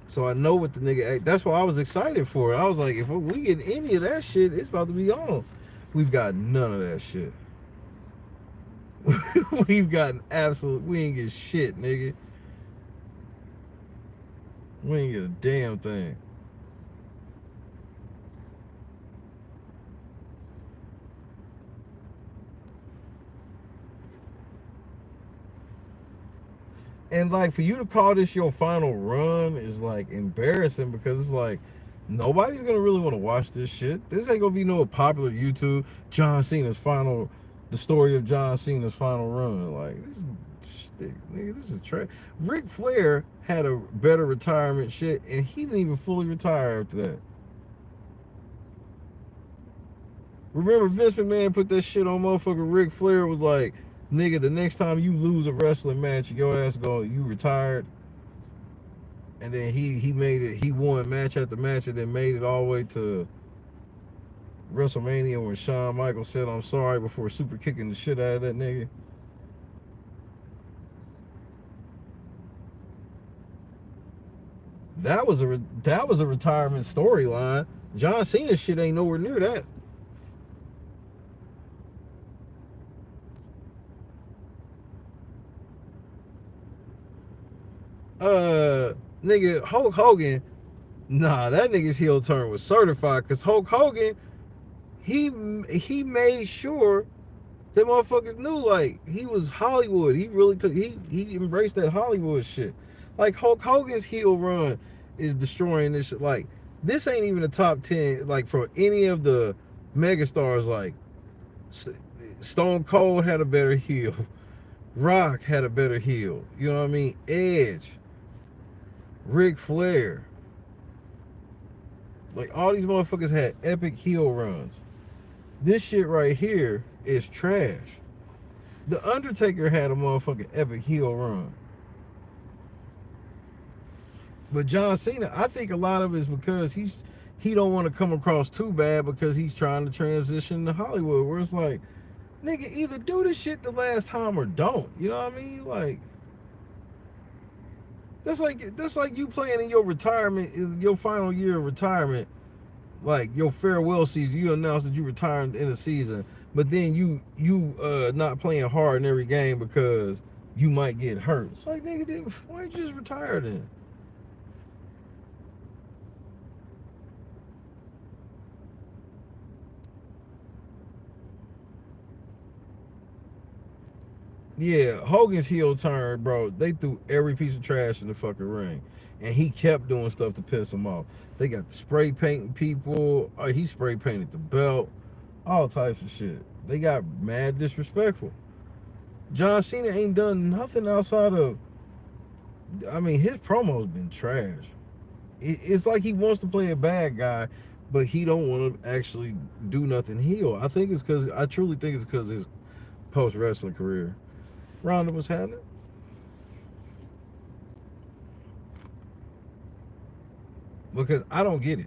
So I know what the nigga. That's why I was excited for it. I was like, if we get any of that shit, it's about to be on. We've got none of that shit. We've gotten absolute. We ain't get shit, nigga. We ain't get a damn thing. And like for you to call this your final run is like embarrassing because it's like nobody's gonna really want to watch this shit. This ain't gonna be no popular YouTube John Cena's final, the story of John Cena's final run. Like this is nigga, this is trash. Ric Flair had a better retirement shit, and he didn't even fully retire after that. Remember Vince McMahon put that shit on motherfucker Ric Flair was like, nigga, the next time you lose a wrestling match, your ass you retired. And then he made it, he won match after match and then made it all the way to WrestleMania when Shawn Michaels said I'm sorry before super kicking the shit out of that nigga. That was a retirement storyline. John Cena's shit ain't nowhere near that. Nigga, Hulk Hogan, nah, that nigga's heel turn was certified because Hulk Hogan, he made sure that motherfuckers knew like he was Hollywood. He really took he embraced that Hollywood shit. Like Hulk Hogan's heel run is destroying this shit. Like this ain't even a top 10 like for any of the megastars. Like Stone Cold had a better heel. Rock had a better heel. You know what I mean? Edge, Ric Flair. Like all these motherfuckers had epic heel runs. This shit right here is trash. The Undertaker had a motherfucking epic heel run. But John Cena, I think a lot of it is because he don't want to come across too bad because he's trying to transition to Hollywood where it's like, nigga, either do this shit the last time or don't. You know what I mean? Like that's like you playing in your retirement, in your final year of retirement, like your farewell season. You announce that you retired in the season, but then you not playing hard in every game because you might get hurt. It's like, nigga, why don't you just retire then? Yeah, Hogan's heel turn, bro. They threw every piece of trash in the fucking ring, and he kept doing stuff to piss him off. They got spray painting people. He spray painted the belt, all types of shit. They got mad disrespectful. John Cena ain't done nothing outside of. I mean, his promo's been trash. It's like he wants to play a bad guy, but he don't want to actually do nothing heel. I think it's because I truly think it's because his post wrestling career. Ronda was having it. Because I don't get it.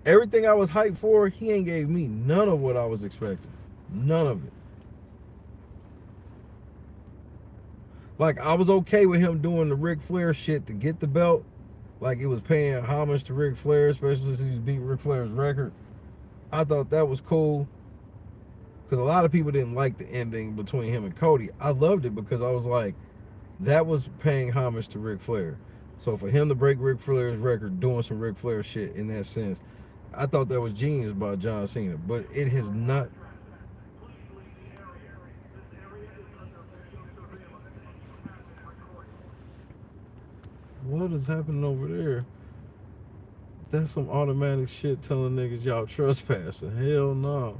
Everything I was hyped for, he ain't gave me none of what I was expecting. None of it. Like, I was okay with him doing the Ric Flair shit to get the belt. Like, it was paying homage to Ric Flair, especially since he was beating Ric Flair's record. I thought that was cool. Because a lot of people didn't like the ending between him and Cody. I loved it because I was like, that was paying homage to Ric Flair. So for him to break Ric Flair's record doing some Ric Flair shit in that sense, I thought that was genius by John Cena. But it has not. What is happening over there? That's some automatic shit telling niggas y'all trespassing. Hell no.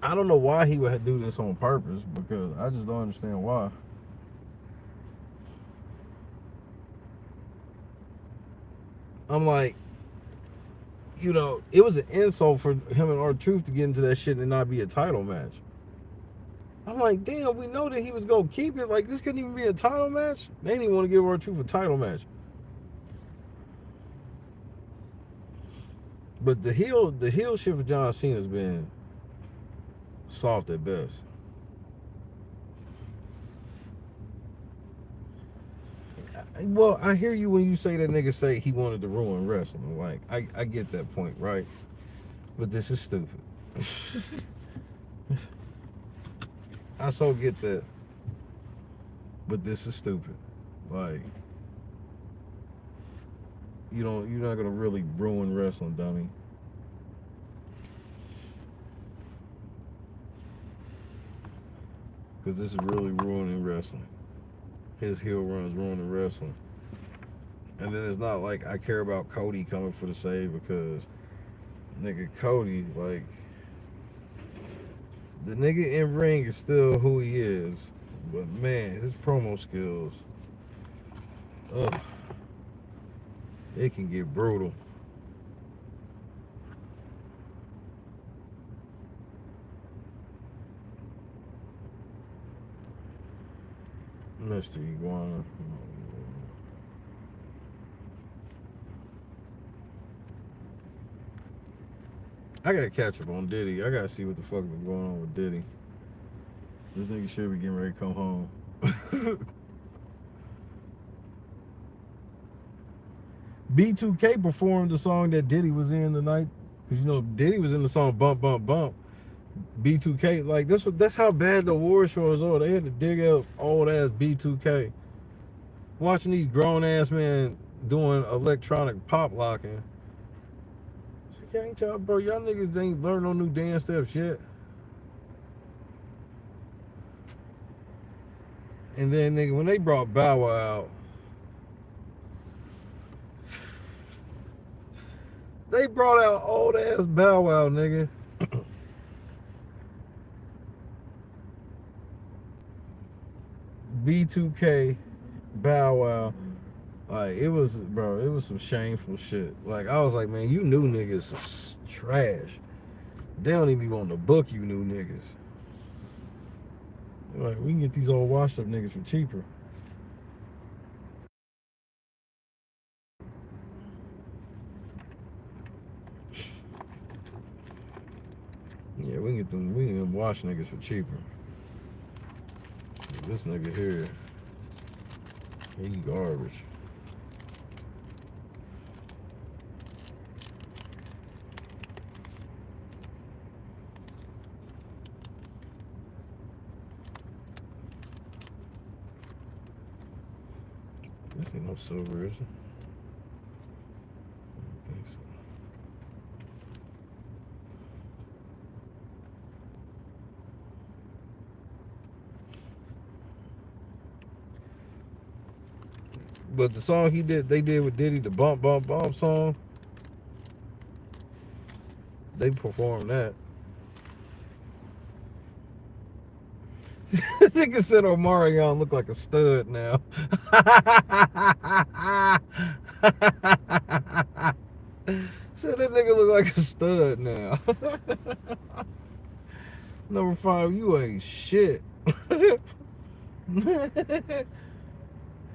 I don't know why he would do this on purpose because I just don't understand why. I'm like, you know, it was an insult for him and R-Truth to get into that shit and not be a title match. I'm like, damn, we know that he was gonna keep it. Like, this couldn't even be a title match. They didn't even want to give R-Truth a title match. But the heel shit for John Cena has been soft at best. Well, I hear you when you say that nigga say he wanted to ruin wrestling. Like, I get that point, right? But this is stupid. I so get that. But this is stupid. Like, you're not gonna really ruin wrestling, dummy. Because this is really ruining wrestling. His heel runs ruining wrestling. And then it's not like I care about Cody coming for the save because nigga Cody, like, the nigga in ring is still who he is. But man, his promo skills, ugh, it can get brutal. Mr. Iguana. I gotta catch up on Diddy. I gotta see what the fuck is going on with Diddy. This nigga should be getting ready to come home. B2K performed the song that Diddy was in the night. Because, Diddy was in the song Bump, Bump, Bump. B2K, like, that's how bad the award shows are. They had to dig up old ass B2K. Watching these grown ass men doing electronic pop locking. Yeah, ain't y'all, bro? Y'all niggas ain't learned no new dance steps yet. And then, nigga, when they brought Bow Wow out, they brought out old ass Bow Wow, nigga. B2K, Bow Wow. Like, it was some shameful shit. Like, I was like, man, you new niggas is trash. They don't even want to book you new niggas. Like, we can get these old washed up niggas for cheaper. Yeah, we can get them wash niggas for cheaper. This nigga here, he garbage. This ain't no silver, is it? I don't think so. But the song they did with Diddy, the Bump Bump Bump song, they performed that. Nigga said Omarion look like a stud now. Said that nigga look like a stud now. Number 5, you ain't shit.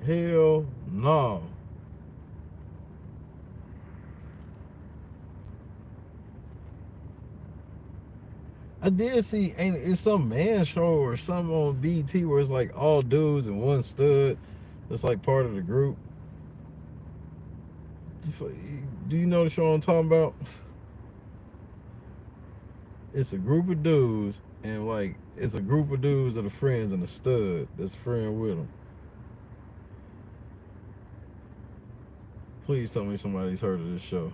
Hell no. I did see, it's some man show or something on BT where it's like all dudes and one stud that's like part of the group. Do you know the show I'm talking about? It's a group of dudes, and like it's a group of dudes that are friends and a stud that's a friend with them. Please tell me somebody's heard of this show.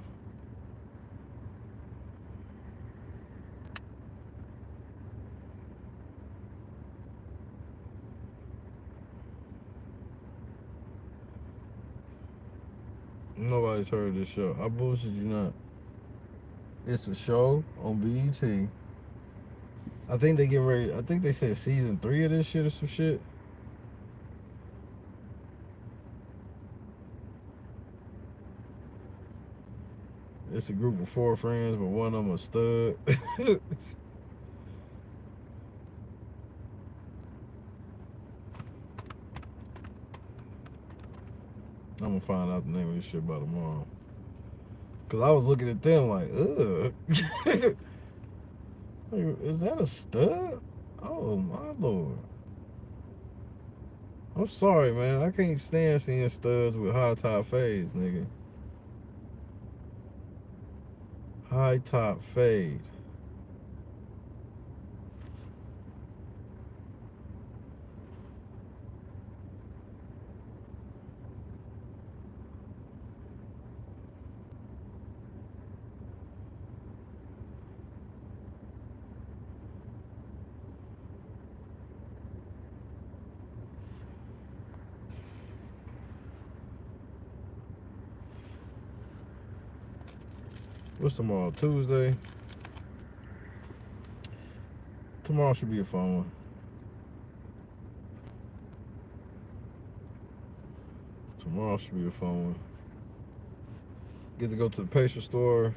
Nobody's heard of this show. I bullshit you not. It's a show on BET. I think they getting ready. I think they said season 3 of this shit or some shit. It's a group of 4 friends, but one of them a stud. I'm gonna find out the name of this shit by tomorrow. Cause I was looking at them like, ugh. Is that a stud? Oh my lord. I'm sorry, man. I can't stand seeing studs with high top fades, nigga. High top fade. What's tomorrow? Tuesday? Tomorrow should be a fun one. Tomorrow should be a fun one. Get to go to the pastry store.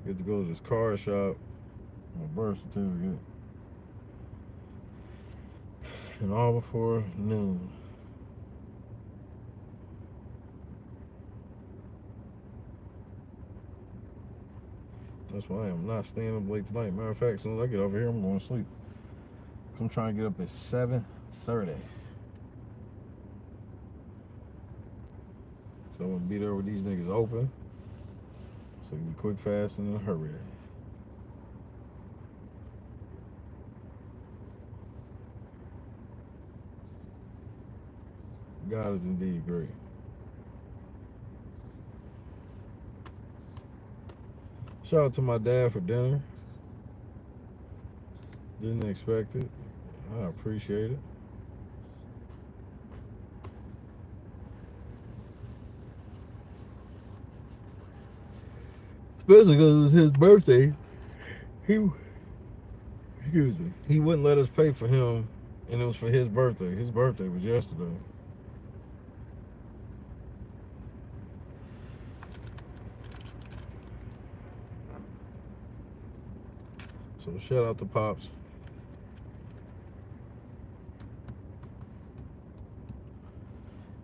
Get to go to this car shop. My birth certificate. And all before noon. That's why I am not staying up late tonight. Matter of fact, as soon as I get over here, I'm going to sleep. I'm trying to get up at 7:30. So I'm going to be there with these niggas open. So it can be quick, fast, and in a hurry. God is indeed great. Shout out to my dad for dinner. Didn't expect it. I appreciate it. Especially because it was his birthday. Excuse me. He wouldn't let us pay for him, and it was for his birthday. His birthday was yesterday. So shout out to Pops.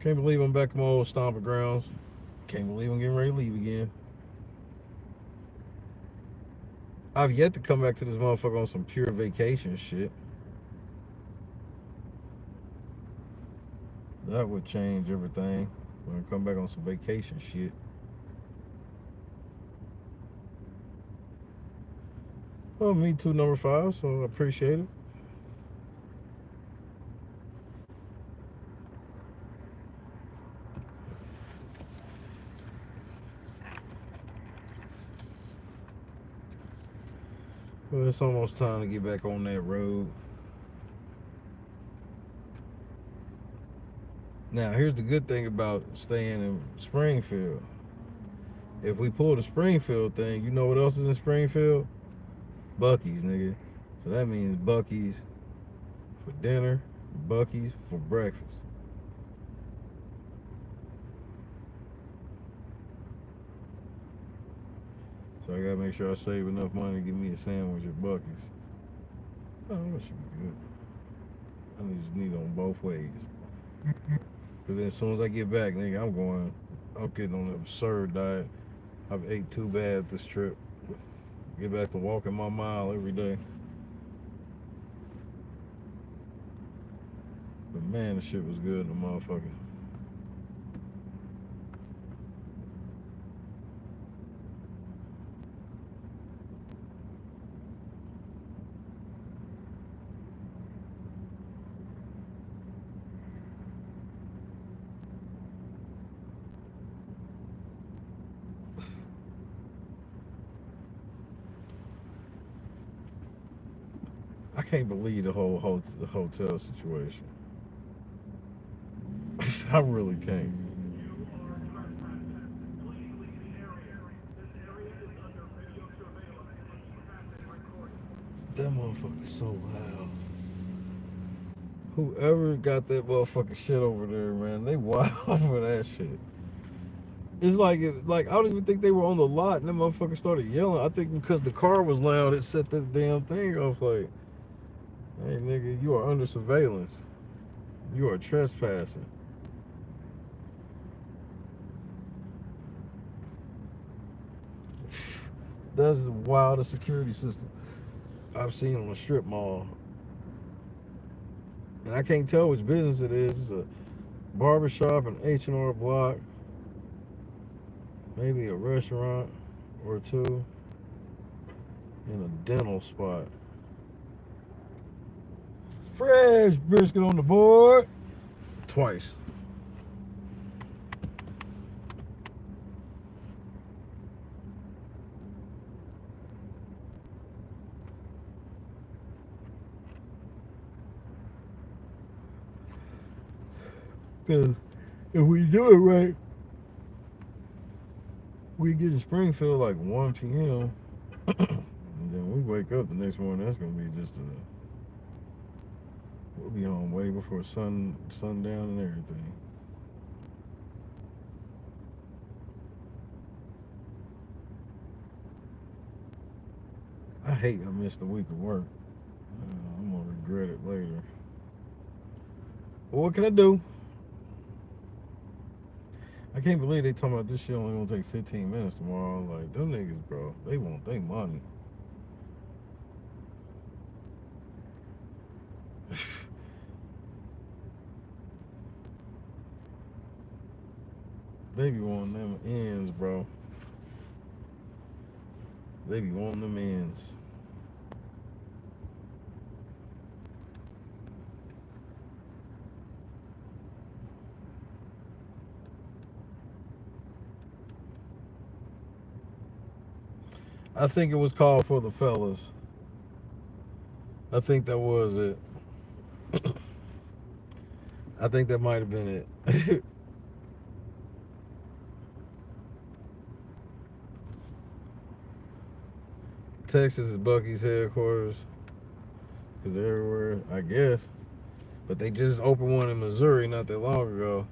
Can't believe I'm back in my old stomping grounds. Can't believe I'm getting ready to leave again. I've yet to come back to this motherfucker on some pure vacation shit. That would change everything. When I come back on some vacation shit. Well, me too, number 5, so I appreciate it. Well, it's almost time to get back on that road. Now, here's the good thing about staying in Springfield. If we pull the Springfield thing, you know what else is in Springfield? Buc-ee's, nigga. So that means Buc-ee's for dinner, Buc-ee's for breakfast. So I gotta make sure I save enough money to get me a sandwich at Buc-ee's. Oh, that should be good. I just need it on both ways. Cause then as soon as I get back, nigga, I'm getting on an absurd diet. I've ate too bad this trip. Get back to walking my mile every day. But man, the shit was good in the motherfucker. I can't believe the whole hotel situation. I really can't. That motherfucker's so loud. Whoever got that motherfucking shit over there, man, they wild for that shit. It's like I don't even think they were on the lot, and that motherfucker started yelling. I think because the car was loud, it set that damn thing off. Like, hey, nigga, you are under surveillance. You are trespassing. That's the wildest security system I've seen on a strip mall. And I can't tell which business it is. It's a barbershop, an H&R Block, maybe a restaurant or two, and a dental spot. Fresh brisket on the board. Twice. Because if we do it right, we get to Springfield like 1 p.m. And then we wake up the next morning. That's gonna be just a. We'll be home way before sundown and everything. I hate I missed a week of work. I'm gonna regret it later. Well, what can I do? I can't believe they talking about this shit only gonna take 15 minutes tomorrow. Like, them niggas, bro, they want their money. They be wanting them ends, bro. They be wanting them ends. I think it was called for the fellas. I think that was it. I think that might have been it. Texas is Bucky's headquarters. Because they're everywhere, I guess. But they just opened one in Missouri not that long ago.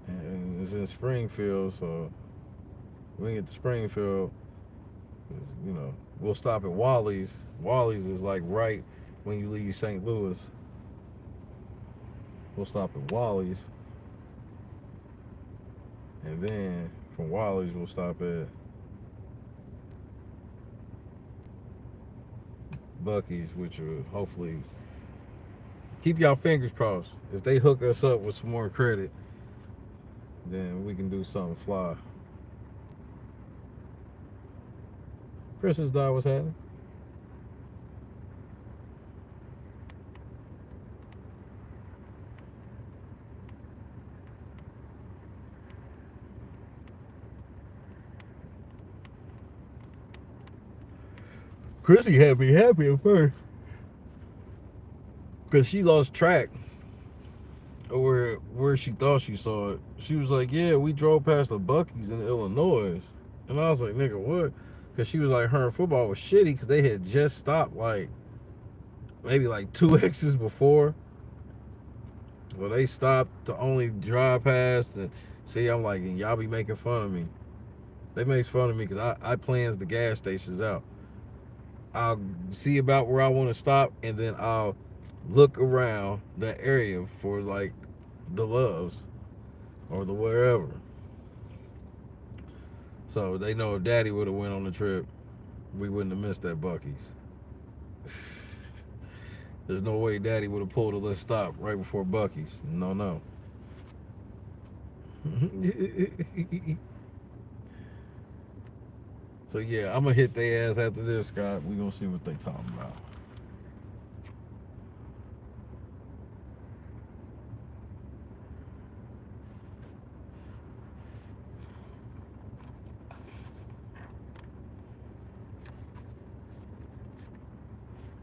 And it's in Springfield, so when we get to Springfield, you know, we'll stop at Wally's. Wally's is like right when you leave St. Louis. We'll stop at Wally's. And then from Wally's, we'll stop at Bucky's, which will hopefully keep y'all fingers crossed. If they hook us up with some more credit, then we can do something fly. Princess Di, what's happening? Chrissy had me happy at first because she lost track of where she thought she saw it. She was like, "Yeah, we drove past the Bucky's in Illinois," and I was like, "Nigga, what?" Because she was like, her football was shitty because they had just stopped like maybe like 2 X's before. Well, they stopped to only drive past and see. I'm like, and y'all be making fun of me. They make fun of me because I plans the gas stations out. I'll see about where I want to stop, and then I'll look around that area for like the Loves or the wherever. So they know if Daddy would have went on the trip, we wouldn't have missed that Bucky's. There's no way Daddy would have pulled a let's stop right before Bucky's. No. So yeah, I'm gonna hit their ass after this, Scott. We gonna see what they talking about.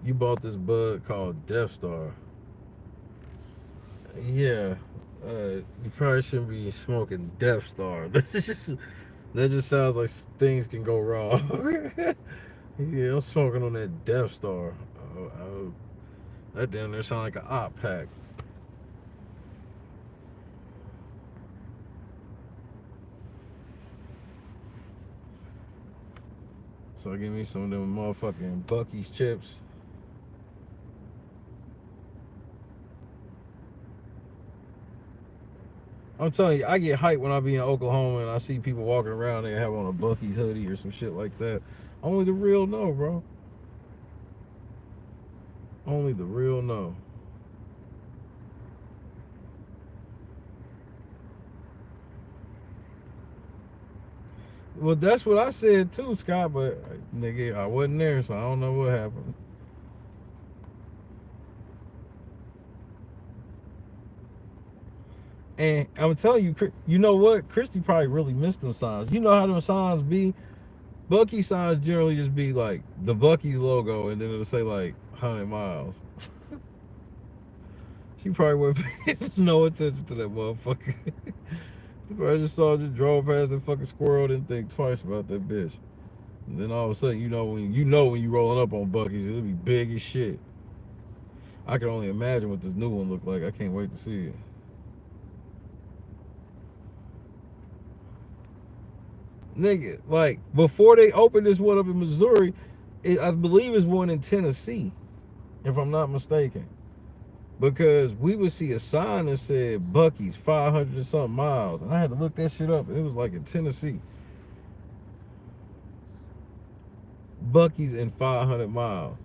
You bought this bud called Death Star. Yeah, you probably shouldn't be smoking Death Star. That just sounds like things can go wrong. Yeah, I'm smoking on that Death Star. That damn there sound like an op pack. So give me some of them motherfucking Bucky's chips. I'm telling you, I get hyped when I be in Oklahoma and I see people walking around and have on a Bucky's hoodie or some shit like that. Only the real know, bro. Only the real know. Well, that's what I said too, Scott. But nigga, I wasn't there, so I don't know what happened. And I'm telling you, you know what? Christy probably really missed them signs. You know how them signs be? Bucky signs generally just be like the Bucky's logo, and then it'll say like 100 miles. She probably wouldn't pay no attention to that motherfucker. I just drove past that fucking squirrel, didn't think twice about that bitch. And then all of a sudden, when you rolling up on Bucky's, it'll be big as shit. I can only imagine what this new one look like. I can't wait to see it. Nigga, like before they opened this one up in Missouri, I believe it's one in Tennessee, if I'm not mistaken. Because we would see a sign that said Bucky's 500 and something miles, and I had to look that shit up. It was like in Tennessee. Bucky's in 500 miles.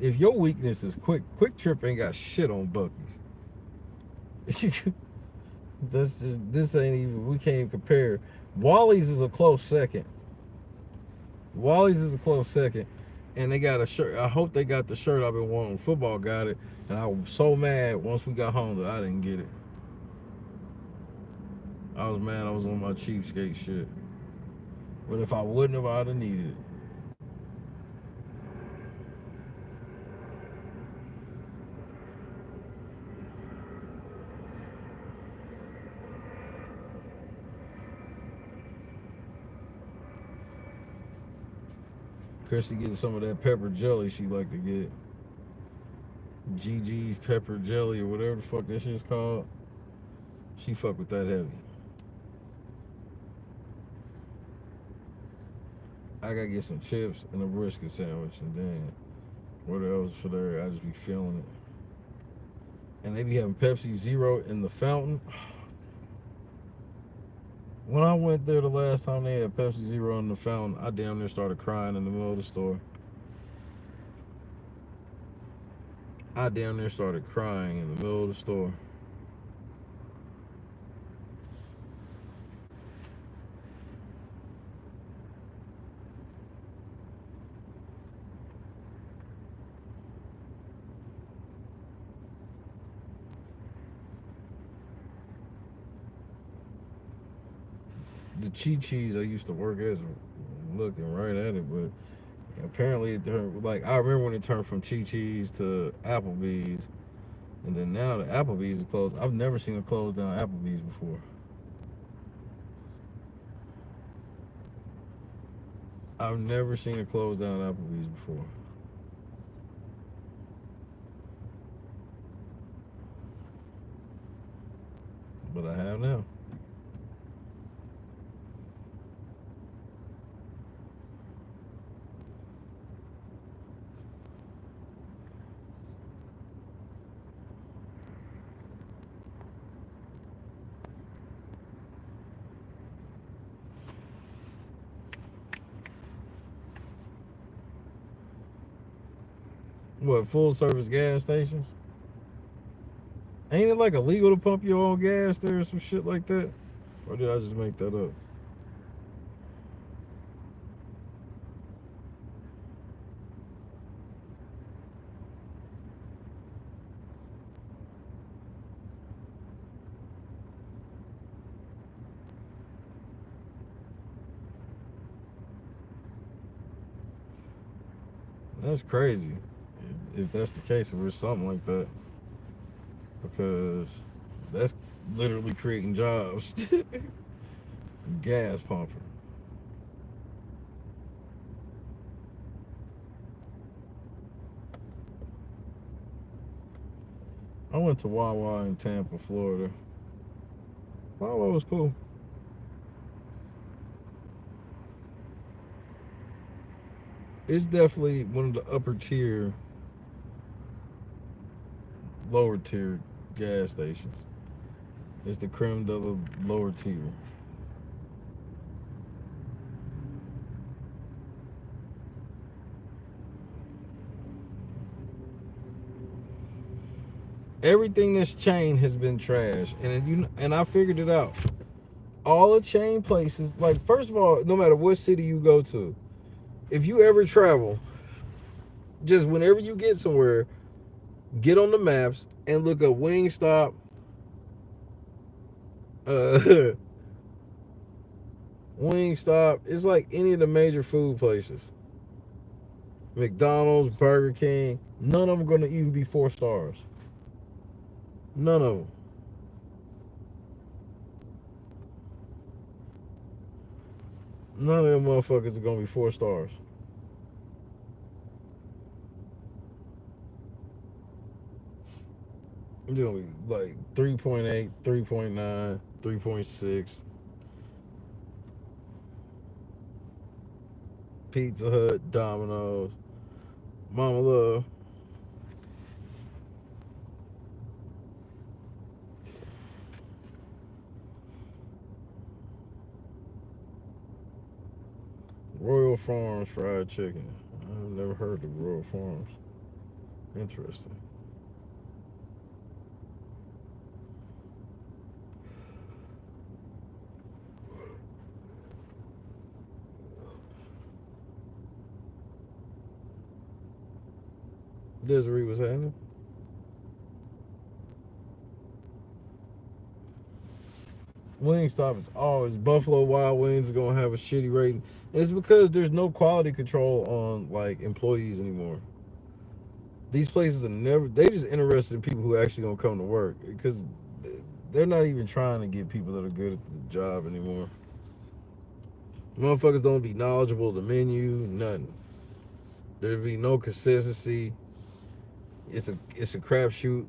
If your weakness is Quick Trip ain't got shit on Bucky's. This ain't even, we can't even compare. Wally's is a close second. Wally's is a close second. And they got a shirt. I hope they got the shirt I've been wanting. Football got it. And I was so mad once we got home that I didn't get it. I was mad I was on my cheapskate shit. But if I wouldn't have, I'd have needed it. Christy gets some of that pepper jelly she like to get. GG's pepper jelly or whatever the fuck that shit's called. She fuck with that heavy. I gotta get some chips and a brisket sandwich, and then what else for there? I just be feeling it. And they be having Pepsi Zero in the fountain. When I went there the last time they had Pepsi Zero in the fountain, I damn near started crying in the middle of the store. I damn near started crying in the middle of the store. The Chi-Chi's I used to work at, looking right at it, but apparently it turned, like, I remember when it turned from Chi-Chi's to Applebee's, and then now the Applebee's is closed. I've never seen a close down Applebee's before. I've never seen a close down Applebee's before. But I have now. What, full service gas stations? Ain't it like illegal to pump your own gas there or some shit like that? Or did I just make that up? That's crazy. If that's the case, if it's something like that. Because that's literally creating jobs. Gas pumper. I went to Wawa in Tampa, Florida. Milo was cool. It's definitely one of the upper tier, lower tier gas stations. It's the creme de la lower tier. Everything that's chain has been trash, and I figured it out. All the chain places, like first of all, no matter what city you go to, if you ever travel, just whenever you get somewhere, get on the maps and look up Wingstop, uh, Wingstop. It's like any of the major food places. McDonald's, Burger King. None of them are gonna even be 4 stars. None of them. None of them motherfuckers are gonna be 4 stars. You're gonna be like 3.8, 3.9, 3.6. Pizza Hut, Domino's, Mama Love. Royal Farms fried chicken. I've never heard of Royal Farms. Interesting. Desiree was happening. Wingstop is always Buffalo Wild Wings are gonna have a shitty rating. And it's because there's no quality control on like employees anymore. These places are never. They just interested in people who actually gonna come to work because they're not even trying to get people that are good at the job anymore. Motherfuckers don't be knowledgeable of the menu, nothing. There be no consistency. It's a crapshoot.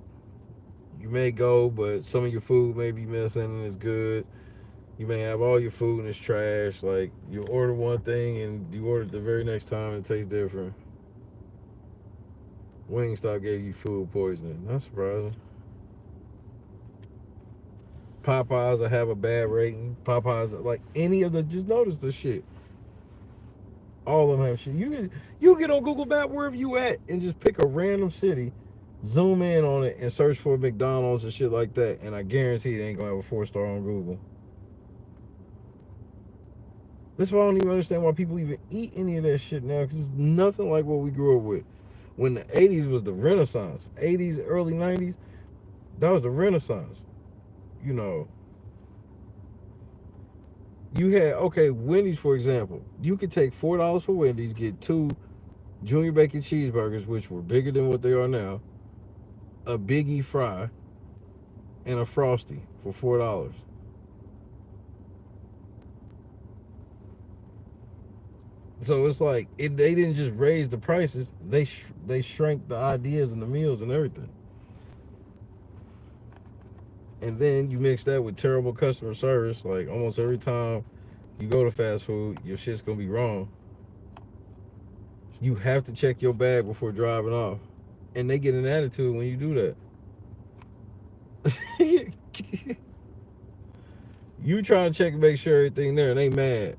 You may go, but some of your food may be missing and it's good. You may have all your food and it's trash. Like you order one thing and you order it the very next time and it tastes different. Wingstop gave you food poisoning. Not surprising. Popeyes will have a bad rating. Popeyes, like any of the, just notice the shit. All of them have shit. You get on Google Map wherever you at and just pick a random city, zoom in on it and search for McDonald's and shit like that, and I guarantee it ain't gonna have a 4 star on Google. That's why I don't even understand why people even eat any of that shit now, because it's nothing like what we grew up with. When the 80s was the Renaissance, 80s, early 90s, that was the Renaissance. You know, you had, okay, Wendy's, for example. You could take $4 for Wendy's, get 2 junior bacon cheeseburgers, which were bigger than what they are now, a Biggie fry, and a Frosty for $4. So it's like they didn't just raise the prices; they shrank the ideas and the meals and everything. And then you mix that with terrible customer service. Like almost every time you go to fast food, your shit's gonna be wrong. You have to check your bag before driving off, and they get an attitude when you do that. You trying to check and make sure everything there, and they mad.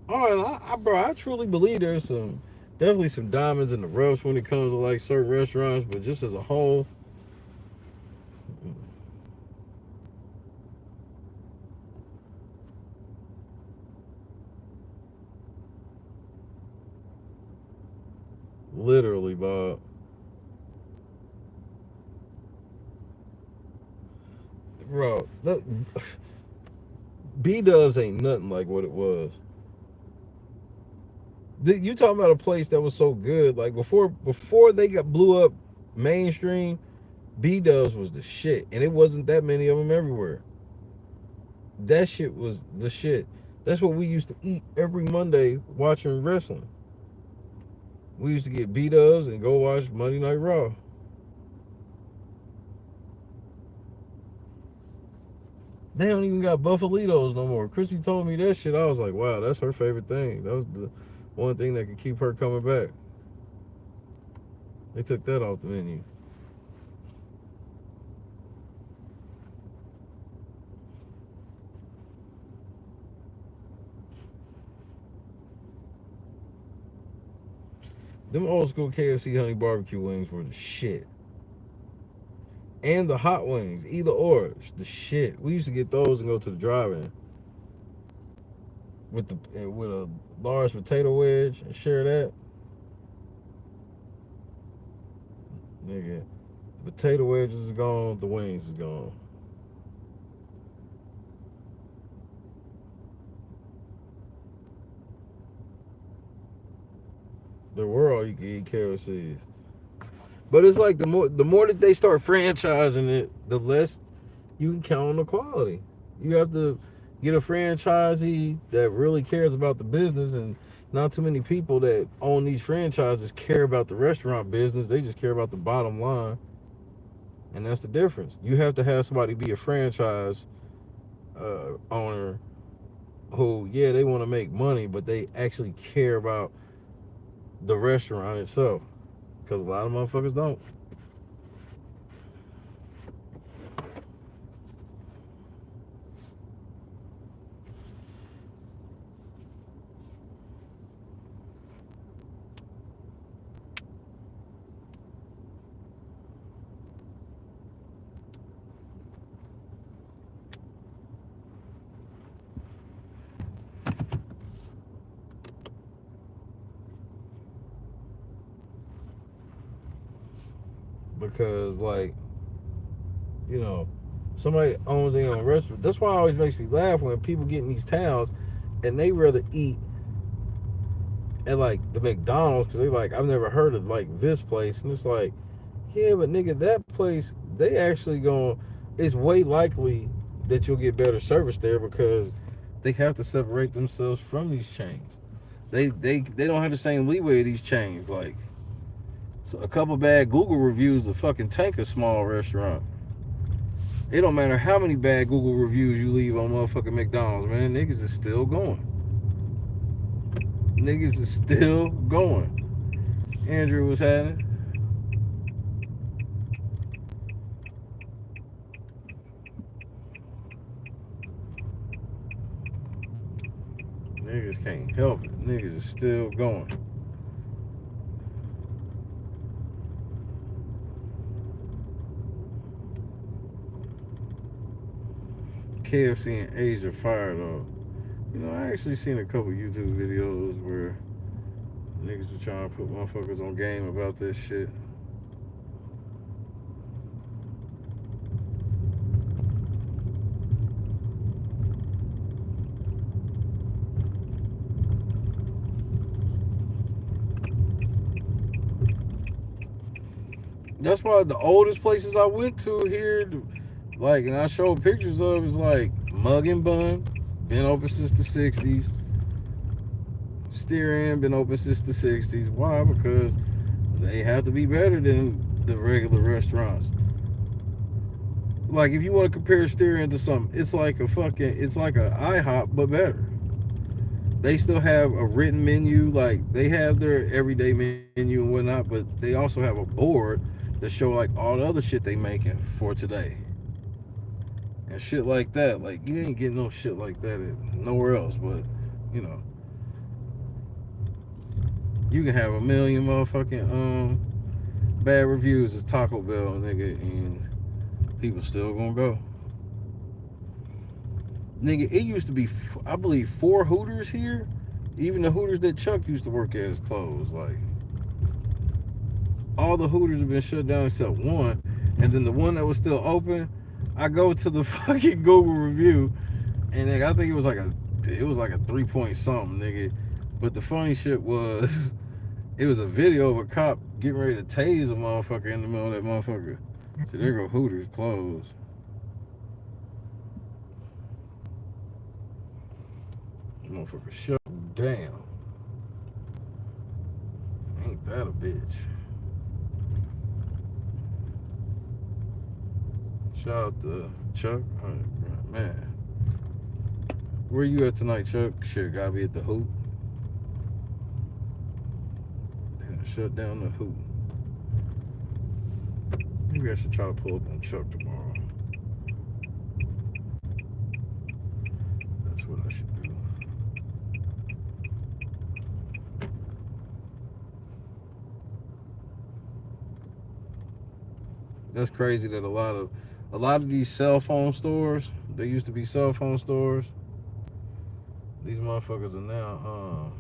All right, bro, I truly believe there's definitely some diamonds in the rough when it comes to like certain restaurants, but just as a whole, literally, Bob. Bro, B Dubs ain't nothing like what it was. You talking about a place that was so good, like before they got blew up mainstream. B Dubs was the shit, and it wasn't that many of them everywhere. That shit was the shit. That's what we used to eat every Monday watching wrestling. We used to get B-dubs and go watch Monday Night Raw. They don't even got Buffalitos no more. Chrissy told me that shit. I was like, wow, that's her favorite thing. That was the one thing that could keep her coming back. They took that off the menu. Them old school KFC honey barbecue wings were the shit. And the hot wings, either or, the shit. We used to get those and go to the drive-in with a large potato wedge and share that. Nigga, the potato wedges is gone, the wings is gone. The world you can eat KFCs. But it's like the more that they start franchising it, the less you can count on the quality. You have to get a franchisee that really cares about the business, and not too many people that own these franchises care about the restaurant business. They just care about the bottom line. And that's the difference. You have to have somebody be a franchise owner who, yeah, they want to make money, but they actually care about the restaurant itself. Because a lot of motherfuckers don't. Because, like, you know, somebody owns their own restaurant. That's why it always makes me laugh when people get in these towns and they rather eat at like the McDonald's because they like, I've never heard of like this place, and it's like, yeah, but nigga, that place they actually going, it's way likely that you'll get better service there because they have to separate themselves from these chains. They don't have the same leeway of these chains. Like, so a couple bad Google reviews to fucking tank a small restaurant. It don't matter how many bad Google reviews you leave on motherfucking McDonald's, man. Niggas is still going. Niggas is still going. Andrew was having. Niggas can't help it. Niggas is still going. KFC in Asia fire though. You know, I actually seen a couple YouTube videos where niggas were trying to put motherfuckers on game about this shit. That's why the oldest places I went to here, like, and I showed pictures of, is like Mug and Bun, been open since the 60s. Steer Inn, been open since the 60s. Why? Because they have to be better than the regular restaurants. Like, if you want to compare Steer Inn to something, it's like a IHOP, but better. They still have a written menu, like they have their everyday menu and whatnot, but they also have a board that show like all the other shit they making for today and shit like that. Like, you ain't getting no shit like that nowhere else. But you know, you can have a million motherfucking bad reviews as Taco Bell, nigga, and people still gonna go. Nigga, it used to be, I believe, 4 Hooters here. Even the Hooters that Chuck used to work at is closed. Like, all the Hooters have been shut down except one. And then the one that was still open, I go to the fucking Google review, and nigga, I think it was like a 3 point something, nigga. But the funny shit was, it was a video of a cop getting ready to tase a motherfucker in the middle of that motherfucker. So there go Hooters closed. Motherfucker shut down. Ain't that a bitch? Shout out to Chuck. Man. Where you at tonight, Chuck? Shit, gotta be at the Hoop. Damn, shut down the Hoop. Maybe I should try to pull up on Chuck tomorrow. That's what I should do. That's crazy that a lot of these cell phone stores, they used to be cell phone stores. These motherfuckers are now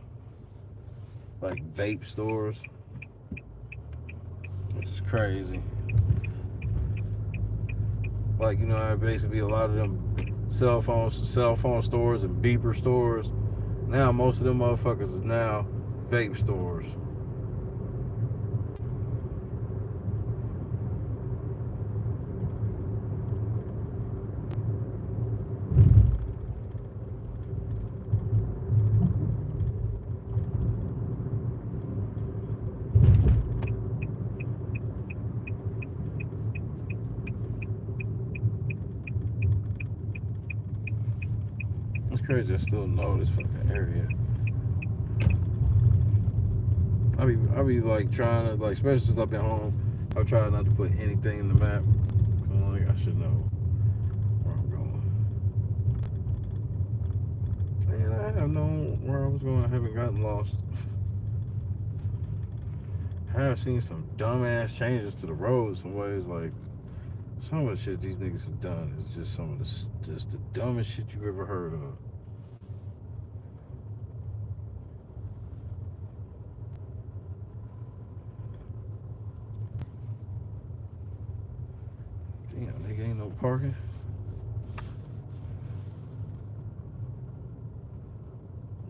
like vape stores, which is crazy. Like, you know, I basically a lot of them cell phone stores and beeper stores. Now most of them motherfuckers is now vape stores. It's crazy I still know this fucking area. I be like trying to, like, especially since I've been home, I try not to put anything in the map. Like, I should know where I'm going. And I have known where I was going. I haven't gotten lost. I have seen some dumbass changes to the roads some ways. Like, some of the shit these niggas have done is just some of the dumbest shit you ever heard of. Damn, nigga, ain't no parking.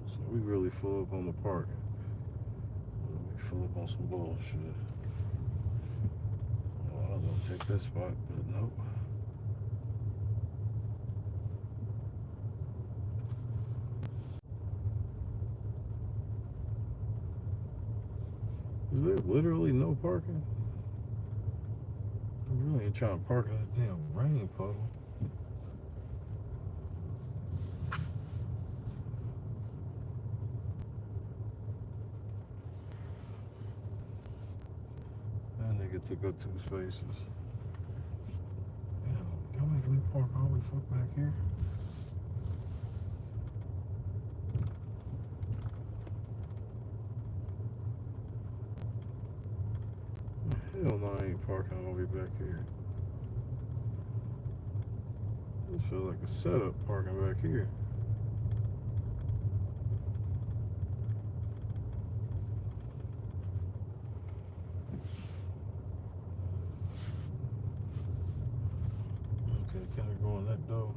So we really full up on the parking. We full up on some bullshit. Well, I was gonna take this spot, but nope. Is there literally no parking? I really ain't trying to park in that damn rain puddle. That nigga took up 2 spaces. Damn, y'all making me park all the way fuck back here? Hell no, I ain't parking all the way back here. This feels like a setup parking back here. Okay, can I go in that door?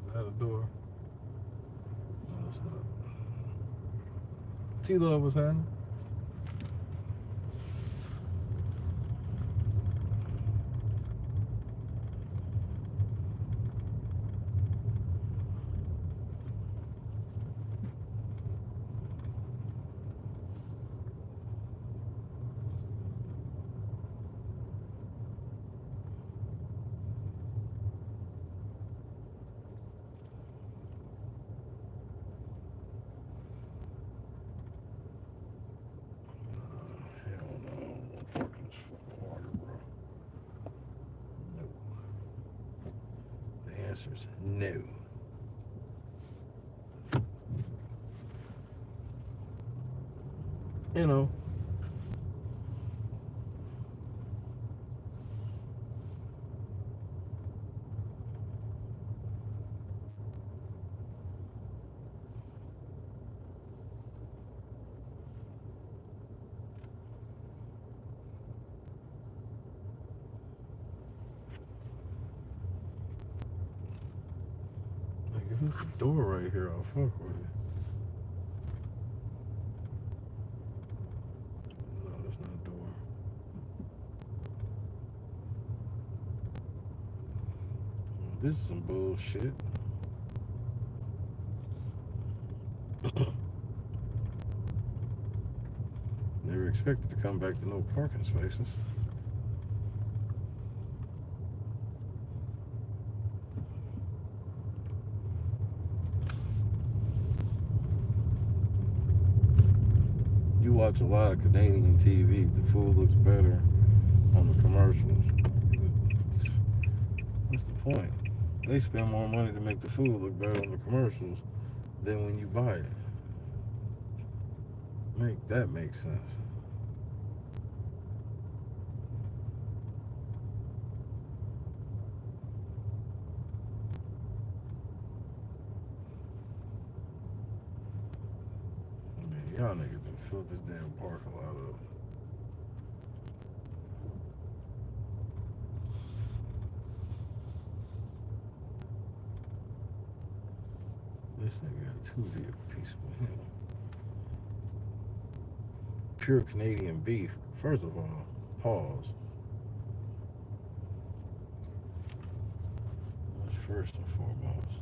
Is that a door? No, it's not. T-Love, what's happening? No. You know. Like, if there's a door right here, I'll fuck with it. No, that's not a door. This is some bullshit. They were expected to come back to no parking spaces. You watch a lot of Canadian TV. The food looks better on the commercials. What's the point? They spend more money to make the food look better on the commercials than when you buy it. Make that make sense. Man, y'all niggas done filled this damn parking lot up. This nigga got a 2-vehicle piece of him. Pure Canadian beef. First of all, pause. That's first and foremost.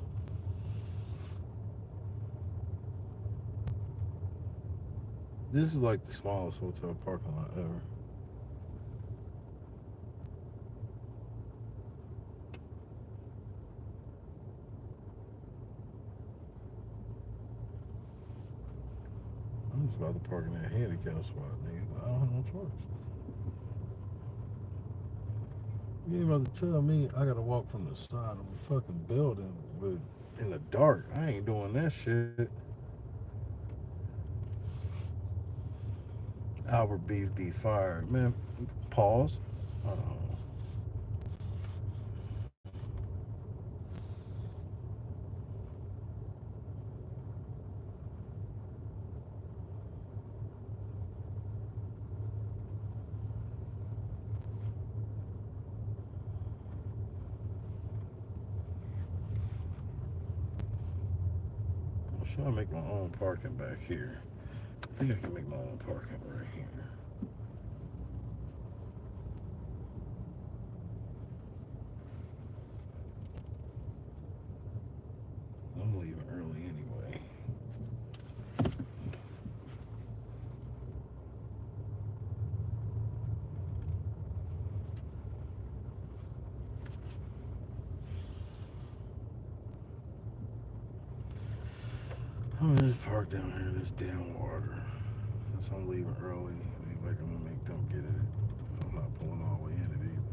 This is like the smallest hotel parking lot ever. I'm just about to park in that handicap spot, nigga. I don't have no choice. You ain't about to tell me I gotta walk from the side of a fucking building with in the dark. I ain't doing that shit. Albert beef be fired. Man, pause. Should I make my own parking back here? I think I can make my own parking right here. I'm leaving early anyway. I'm gonna just park down here in this damn water. Since I'm leaving early, ain't like I'm gonna make them get in it. I'm not pulling all the way in it either.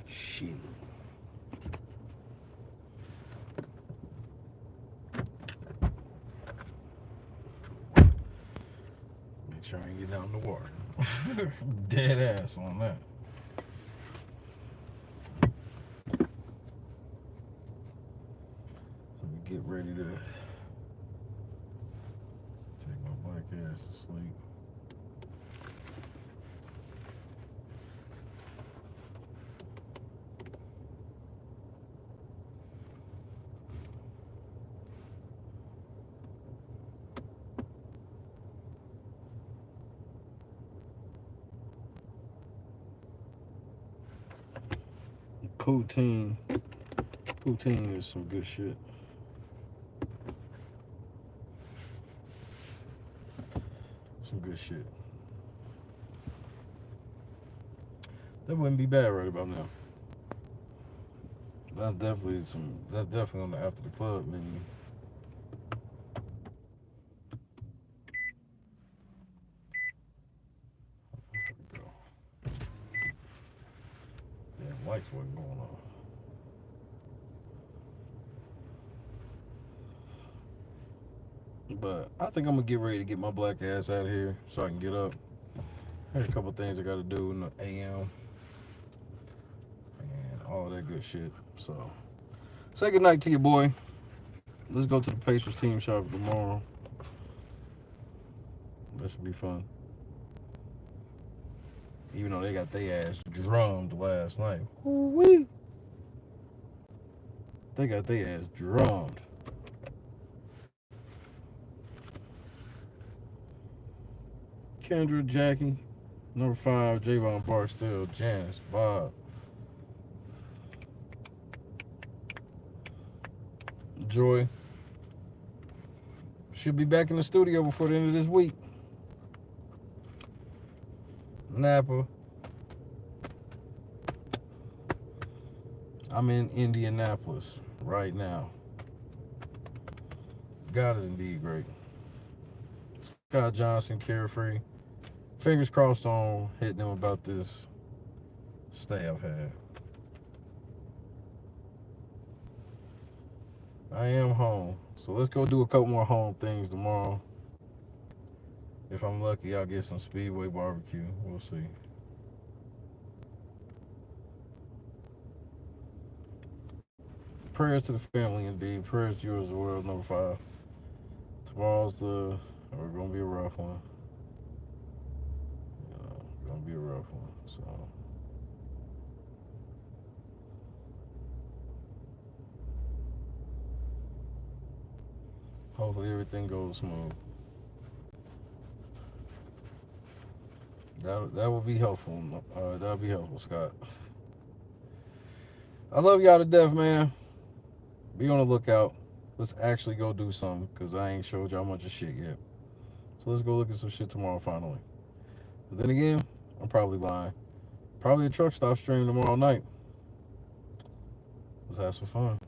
Shit. Make sure I ain't get down in the water. Dead ass on that. Let me get ready to take my black ass to sleep. Poutine is some good shit. Some good shit. That wouldn't be bad right about now. That's definitely on the after the club menu. Damn, lights wasn't going on. But I think I'm gonna get ready to get my black ass out of here so I can get up. I had a couple things I gotta do in the AM and all that good shit. So say good night to you, boy. Let's go to the Pacers team shop tomorrow. That should be fun. Even though they got their ass drummed last night. Woo-wee. They got their ass drummed. Kendra, Jackie. Number 5, Javon Barksdale, Janice, Bob, Joy. Should be back in the studio before the end of this week. Napa. I'm in Indianapolis right now. God is indeed great. Scott Johnson, Carefree. Fingers crossed on hitting them about this stay I've had. I am home. So let's go do a couple more home things tomorrow. If I'm lucky, I'll get some Speedway barbecue. We'll see. Prayers to the family, indeed. Prayers to yours as well, number 5. Tomorrow's going to be a rough one. Going to be a rough one. So, hopefully everything goes smooth. That will be helpful. That'll be helpful, Scott. I love y'all to death, man. Be on the lookout. Let's actually go do something, because I ain't showed y'all much of shit yet. So let's go look at some shit tomorrow finally. But then again, I'm probably lying. Probably a truck stop stream tomorrow night. Let's have some fun.